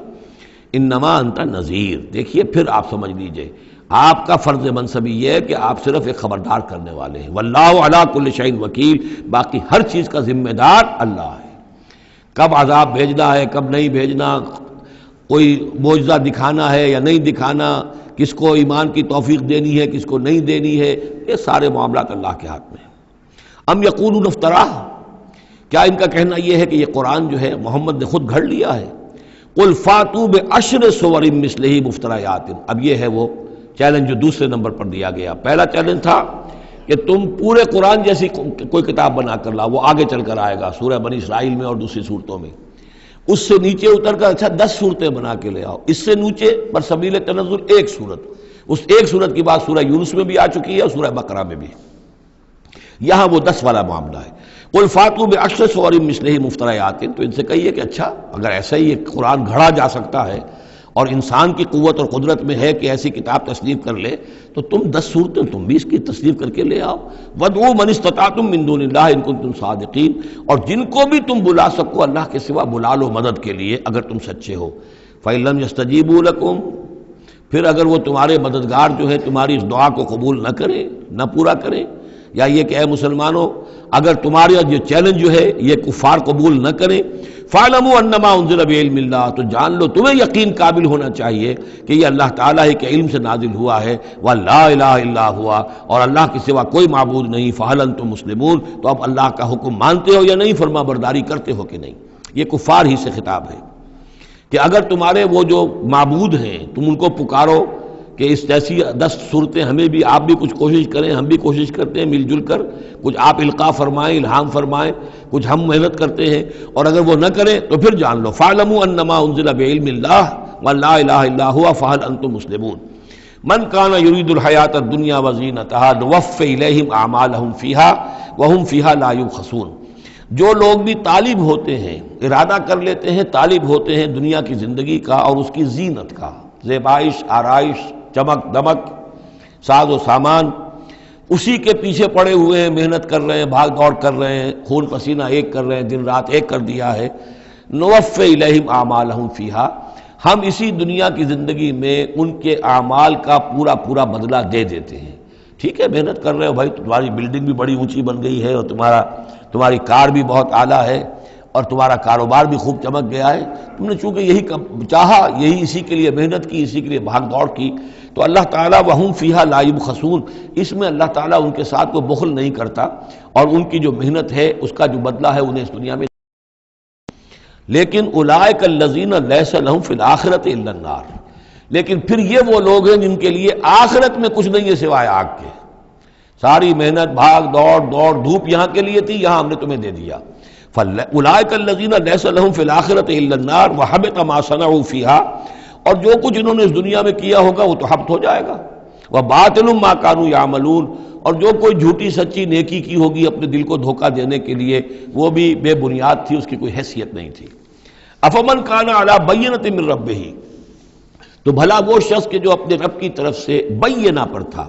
انما انت نذیر، دیکھیے پھر آپ سمجھ لیجئے آپ کا فرض منصبی یہ ہے کہ آپ صرف ایک خبردار کرنے والے ہیں، واللہ علی کل شیء وکیل، باقی ہر چیز کا ذمہ دار اللہ ہے۔ کب عذاب بھیجنا ہے، کب نہیں بھیجنا، کوئی معجزہ دکھانا ہے یا نہیں دکھانا، کس کو ایمان کی توفیق دینی ہے کس کو نہیں دینی ہے، یہ سارے معاملات اللہ کے ہاتھ میں ہیں۔ ام یقولون افتراہ، کیا ان کا کہنا یہ ہے کہ یہ قرآن جو ہے محمد نے خود گھڑ لیا ہے؟ قل فاتوا بعشر سور مثلہ مفتریات، اب یہ ہے وہ چیلنج جو دوسرے نمبر پر دیا گیا۔ پہلا چیلنج تھا کہ تم پورے قرآن جیسی کوئی کتاب بنا کر لاؤ، وہ آگے چل کر آئے گا سورہ بنی اسرائیل میں اور دوسری صورتوں میں۔ اس سے نیچے اتر کر اچھا 10 صورتیں بنا کے لے آؤ، اس سے نیچے پر سبیل تنزل 1 صورت، اس 1 صورت کی بات سورہ یونس میں بھی آ چکی ہے اور سورہ بقرہ میں بھی، یہاں وہ 10 والا معاملہ ہے۔ قل فاتوا بعشر سور مثلہ مفتریات، تو ان سے کہیے کہ اچھا اگر ایسا ہی یہ قرآن گھڑا جا سکتا ہے اور انسان کی قوت اور قدرت میں ہے کہ ایسی کتاب تصنیف کر لے، تو تم 10 صورتیں تم بھی اس کی تصنیف کر کے لے آؤ۔ وَادْعُوا مَنِ اسْتَطَعْتُم مِّن دُونِ اللَّهِ إِن كُنتُمْ صَادِقِينَ، اور جن کو بھی تم بلا سکو اللہ کے سوا بلا لو مدد کے لیے اگر تم سچے ہو۔ فَإِن لَّمْ يَسْتَجِيبُوا لَكُمْ، پھر اگر وہ تمہارے مددگار جو ہے تمہاری اس دعا کو قبول نہ کریں، نہ پورا کریں، یا یہ کہ اے مسلمانوں اگر تمہارا یہ چیلنج جو ہے یہ کفار قبول نہ کریں، فَاعْلَمُوا أَنَّمَا أُنزِلَ بِعِلْمِ اللَّهِ، تو جان لو تمہیں یقین قابل ہونا چاہیے کہ یہ اللہ تعالیٰ ہی کے علم سے نازل ہوا ہے، وَلَا إِلَٰهَ إِلَّا هُوَ، اور اللہ کے سوا کوئی معبود نہیں، فَهَلْ أَنْتُمْ مُسْلِمُونَ، تو اب اللہ کا حکم مانتے ہو یا نہیں، فرما برداری کرتے ہو کہ نہیں۔ یہ کفار ہی سے خطاب ہے کہ اگر تمہارے وہ جو معبود ہیں تم ان کو پکارو کہ اس جیسی 10 صورتیں ہمیں بھی، آپ بھی کچھ کوشش کریں، ہم بھی کوشش کرتے ہیں مل جل کر، کچھ آپ القاء فرمائیں، الہام فرمائیں، کچھ ہم محنت کرتے ہیں، اور اگر وہ نہ کریں تو پھر جان لو فَاعْلَمُوا أَنَّمَا أُنزِلَ بِعِلْمِ اللَّهِ وَلَا إِلَٰهَ إِلَّا هُوَ فَهَلْ أَنْتُمْ مُسْلِمُونَ مَنْ كَانَ يُرِيدُ الْحَيَاةَ الدُّنْيَا وَزِينَتَهَا نُوَفِّ إِلَيْهِمْ أَعْمَالَهُمْ فِيهَا وَهُمْ فِيهَا لَا يُبْخَسُونَ، جو لوگ بھی طالب ہوتے ہیں، ارادہ کر لیتے ہیں، طالب ہوتے ہیں دنیا کی زندگی کا اور اس کی زینت کا، زیبائش، آرائش، چمک دمک، ساز و سامان، اسی کے پیچھے پڑے ہوئے ہیں، محنت کر رہے ہیں، بھاگ دوڑ کر رہے ہیں، خون پسینہ ایک کر رہے ہیں، دن رات ایک کر دیا ہے۔ نوفِ الیہم اعمالہم فیہا، ہم اسی دنیا کی زندگی میں ان کے اعمال کا پورا پورا بدلہ دے دیتے ہیں۔ ٹھیک ہے محنت کر رہے ہو بھائی، تمہاری بلڈنگ بھی بڑی اونچی بن گئی ہے اور تمہاری کار بھی بہت اعلیٰ ہے اور تمہارا کاروبار بھی خوب چمک گیا ہے، تم نے چونکہ یہی چاہا، یہی اسی کے لیے محنت کی، اسی کے لیے بھاگ دوڑ کی، تو اللہ تعالیٰ وَهُمْ فِيهَا لَا يُبْخَسُونَ، اس میں اللہ تعالیٰ ان کے ساتھ کوئی بخل نہیں کرتا، اور ان کی جو محنت ہے اس کا جو بدلہ ہے انہیں اس دنیا میں۔ لیکن اولئک الذین لیس لہم فی الآخرۃ الا النار، لیکن پھر یہ وہ لوگ ہیں جن کے لیے آخرت میں کچھ نہیں ہے سوائے آگ کے، ساری محنت بھاگ دوڑ دھوپ یہاں کے لیے تھی، یہاں ہم نے تمہیں دے دیا۔ اولئک الذین لیس لہم فی الآخرۃ الا النار وحبط ما صنعوا فیہا، اور جو کچھ انہوں نے اس دنیا میں کیا ہوگا وہ تو حبط ہو جائے گا، وباطل ما کانوا یعملون، اور جو کوئی جھوٹی سچی نیکی کی ہوگی اپنے دل کو دھوکہ دینے کے لیے وہ بھی بے بنیاد تھی، اس کی کوئی حیثیت نہیں تھی۔ افمن کان علی بینۃ من ربہ، تو بھلا وہ شخص کہ جو اپنے رب کی طرف سے بینہ پر تھا،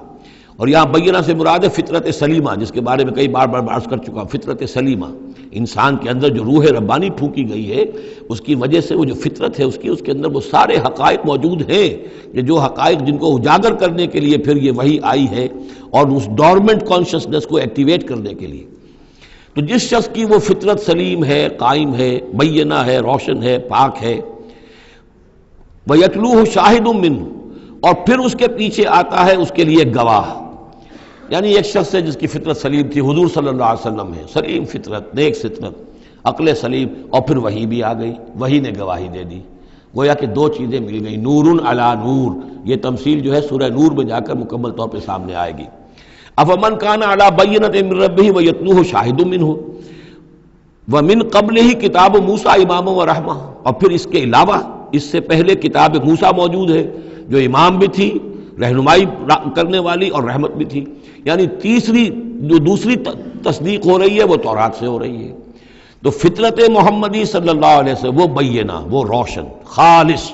اور یہاں بینہ سے مراد ہے فطرت سلیمہ، جس کے بارے میں کئی بار عرض کر چکا، فطرت سلیمہ، انسان کے اندر جو روح ربانی پھونکی گئی ہے اس کی وجہ سے وہ جو فطرت ہے اس کے اندر وہ سارے حقائق موجود ہیں، یہ جو حقائق جن کو اجاگر کرنے کے لیے پھر یہ وحی آئی ہے اور اس ڈورمنٹ کانشسنس کو ایکٹیویٹ کرنے کے لیے۔ تو جس شخص کی وہ فطرت سلیم ہے، قائم ہے، بینہ ہے، روشن ہے، پاک ہے، وَيَتْلُوهُ شَاهِدٌ مِّنْهُ، اور پھر اس کے پیچھے آتا ہے اس کے لیے گواہ، یعنی ایک شخص ہے جس کی فطرت سلیم تھی، حضور صلی اللہ علیہ وسلم ہے، سلیم فطرت، نیک فطرت، عقل سلیم، اور پھر وحی بھی آ گئی، وحی نے گواہی دے دی، گویا کہ دو چیزیں مل گئی، نور علی نور۔ یہ تمثیل جو ہے سورہ نور میں جا کر مکمل طور پہ سامنے آئے گی۔ افمن کان علی بینۃ من ربہ ویتلوہ شاہد منہ ومن قبلہ کتاب موسیٰ اماما ورحمہ، اور پھر اس کے علاوہ اس سے پہلے کتاب موسیٰ موجود ہے جو امام بھی تھی، رہنمائی کرنے والی، اور رحمت بھی تھی۔ یعنی تیسری جو دوسری تصدیق ہو رہی ہے وہ تورات سے ہو رہی ہے۔ تو فطرت محمدی صلی اللہ علیہ وسلم وہ بینہ، وہ روشن خالص،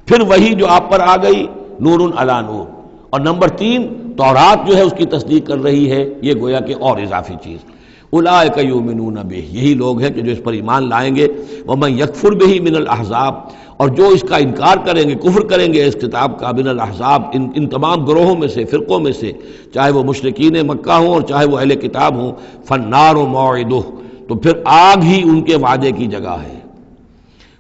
پھر وہی جو آپ پر آ گئی نور علی نور، اور نمبر 3 تورات جو ہے اس کی تصدیق کر رہی ہے، یہ گویا کہ اور اضافی چیز۔ اولئک یؤمنون بہ، یہی لوگ ہیں کہ جو اس پر ایمان لائیں گے۔ ومن یکفر بہ من الاحزاب، اور جو اس کا انکار کریں گے، کفر کریں گے اس کتاب کا، من الاحزاب، ان تمام گروہوں میں سے، فرقوں میں سے، چاہے وہ مشرکین مکہ ہوں اور چاہے وہ اہل کتاب ہوں، فالنار موعدہ، تو پھر آگ ہی ان کے وعدے کی جگہ ہے۔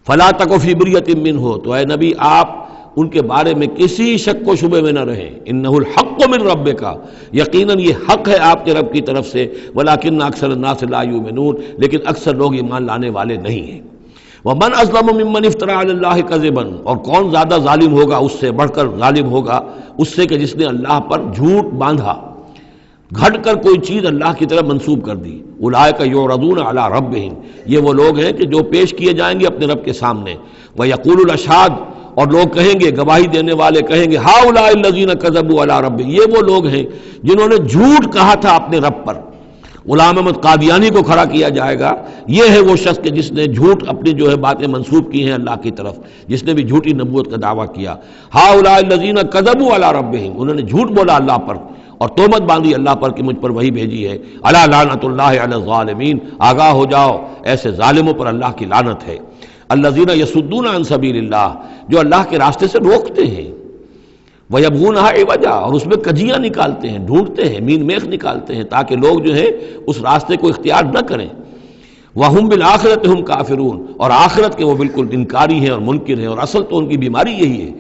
فلا تک فی مریۃ منہ، تو اے نبی آپ ان کے بارے میں کسی شک و شبے میں نہ رہیں۔ انہ الحق من ربک، یقیناً یہ حق ہے آپ کے رب کی طرف سے، ولکن اکثر الناس لا یؤمنون، لیکن اکثر لوگ ایمان لانے والے نہیں ہیں۔ ومن اظلم ممن افترى علی اللہ کذبا، اور کون زیادہ ظالم ہوگا، اس سے بڑھ کر ظالم ہوگا اس سے کہ جس نے اللہ پر جھوٹ باندھا، گھڑ کر کوئی چیز اللہ کی طرف منسوب کر دی۔ اولئک یعرضون علی ربہم، یہ وہ لوگ ہیں کہ جو پیش کیے جائیں گے اپنے رب کے سامنے۔ ویقول الاشہاد، اور لوگ کہیں گے، گواہی دینے والے کہیں گے، ہؤلاء الذین کذبوا علی ربہم، یہ وہ لوگ ہیں جنہوں نے جھوٹ کہا تھا اپنے رب پر۔ غلام احمد قادیانی کو کھڑا کیا جائے گا، یہ ہے وہ شخص کہ جس نے جھوٹ اپنی جو ہے باتیں منسوب کی ہیں اللہ کی طرف، جس نے بھی جھوٹی نبوت کا دعویٰ کیا۔ ہؤلاء الذین کذبوا علی ربہم، انہوں نے جھوٹ بولا اللہ پر اور تہمت باندھی اللہ پر کہ مجھ پر وہی بھیجی ہے۔ الا لعنۃ اللہ علی الظالمین، آگاہ ہو جاؤ ایسے ظالموں پر اللہ کی لعنت ہے۔ الذین یصدون عن سبیل اللہ، جو اللہ کے راستے سے روکتے ہیں، وَيَبْغُونَهَا عِوَجًا، اور اس میں کجیاں نکالتے ہیں، ڈھونڈتے ہیں، مین میخ نکالتے ہیں تاکہ لوگ جو ہے اس راستے کو اختیار نہ کریں۔ وَهُمْ بِالْآخِرَةِ هُمْ كَافِرُونَ، اور آخرت کے وہ بالکل انکاری ہیں اور منکر ہیں، اور اصل تو ان کی بیماری یہی ہے،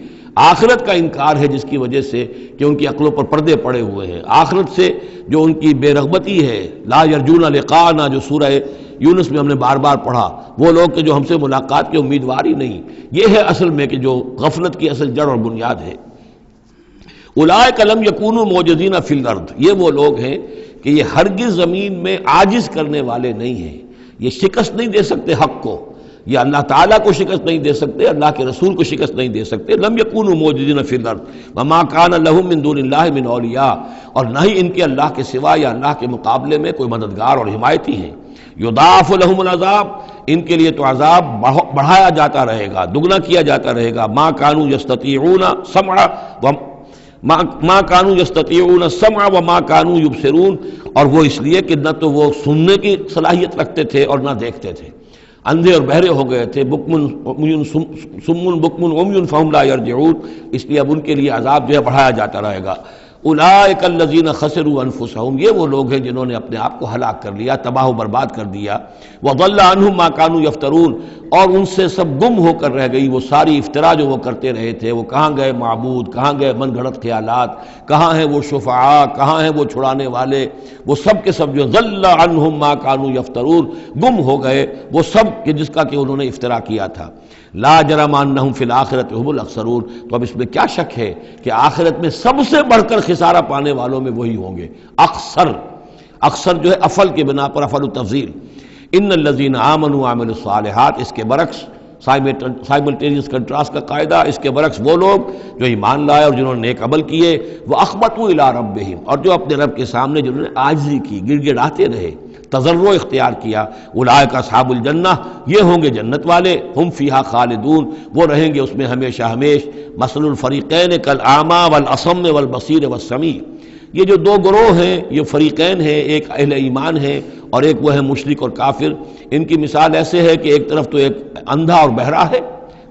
آخرت کا انکار ہے، جس کی وجہ سے کہ ان کی عقلوں پر پردے پڑے ہوئے ہیں۔ آخرت سے جو ان کی بے رغبتی ہے، لا یرجون لقاءنا، جو سورہ یونس میں ہم نے بار بار پڑھا، وہ لوگ کہ جو ہم سے ملاقات کے امیدوار ہی نہیں، یہ ہے اصل میں کہ جو غفلت کی اصل جڑ اور بنیاد ہے۔ اولئک لم یکونوا معجزین فی الارض، یہ وہ لوگ ہیں کہ یہ ہرگز زمین میں عاجز کرنے والے نہیں ہیں، یہ شکست نہیں دے سکتے حق کو، یہ اللہ تعالیٰ کو شکست نہیں دے سکتے، اللہ کے رسول کو شکست نہیں دے سکتے۔ لم یکونوا معجزین فی الارض وما کان لهم من دون اللہ من اولیاء، اور نہ ہی ان کے اللہ کے سوا یا اللہ کے مقابلے میں کوئی مددگار اور حمایتی ہیں۔ یضاعف لهم العذاب، ان کے لیے تو عذاب بڑھایا جاتا رہے گا، دگنا کیا جاتا رہے گا۔ ما كانوا يستطيعون سمع ما كانوا يستطيعون السمع وما كانوا يبصرون، اور وہ اس لیے کہ نہ تو وہ سننے کی صلاحیت رکھتے تھے اور نہ دیکھتے تھے، اندھے اور بہرے ہو گئے تھے۔ سم بکم عمی فہم لا یرجعون، اس لیے اب ان کے لیے عذاب جو ہے بڑھایا جاتا رہے گا۔ اولئک الذین خسروا انفسهم، یہ وہ لوگ ہیں جنہوں نے اپنے آپ کو ہلاک کر لیا، تباہ و برباد کر دیا۔ وضل عنہم ما كانوا یفترون، اور ان سے سب گم ہو کر رہ گئی وہ ساری افترا جو وہ کرتے رہے تھے۔ وہ کہاں گئے معبود، کہاں گئے من گھڑت خیالات، کہاں ہیں وہ شفعاء، کہاں ہیں وہ چھڑانے والے، وہ سب کے سب جو ضل عنہم ما كانوا یفترون، گم ہو گئے وہ سب کہ جس کا کہ انہوں نے افترا کیا تھا۔ لا جرم انہم فی الآخرۃ هم الاخسرون، تو اب اس میں کیا شک ہے کہ آخرت میں سب سے بڑھ کر خسارہ پانے والوں میں وہی ہوں گے۔ اکثر، اکثر جو ہے افل کے بنا پر، افل التفضیل۔ ان الذین آمنوا وعملوا الصالحات، اس کے برعکس سائملٹینیس کنٹراسٹ کا قاعدہ، اس کے برعکس وہ لوگ جو ایمان لائے اور جنہوں نے نیک عمل کیے، وَأَخْبَتُوا إِلَىٰ رَبِّهِمْ، اور جو اپنے رب کے سامنے جنہوں نے عاجزی کی، گڑ گڑاتے رہے، تضرع اختیار کیا۔ اولئک اصحاب الجنہ، یہ ہوں گے جنت والے، ہم فیہا خالدون، وہ رہیں گے اس میں ہمیشہ ہمیش۔ مثل الفریقین کالاعمی والاصم والبصیر والسمیع، یہ جو دو گروہ ہیں، یہ فریقین ہیں، ایک اہل ایمان ہے اور ایک وہ ہے مشرک اور کافر۔ ان کی مثال ایسے ہے کہ ایک طرف تو ایک اندھا اور بہرا ہے،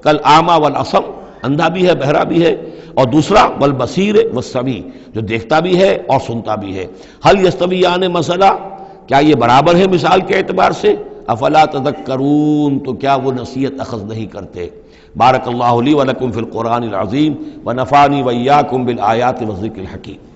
کالاعمی والاصم، اندھا بھی ہے بہرا بھی ہے، اور دوسرا والبصیر والسمیع، جو دیکھتا بھی ہے اور سنتا بھی ہے۔ هل یستویان مثلا، کیا یہ برابر ہے مثال کے اعتبار سے؟ افلا تذکرون، تو کیا وہ نصیحت اخذ نہیں کرتے؟ بارک اللہ لی ولکم فی القرآن العظیم ونفعنی وإیاکم بالآیات والذکر الحکیم۔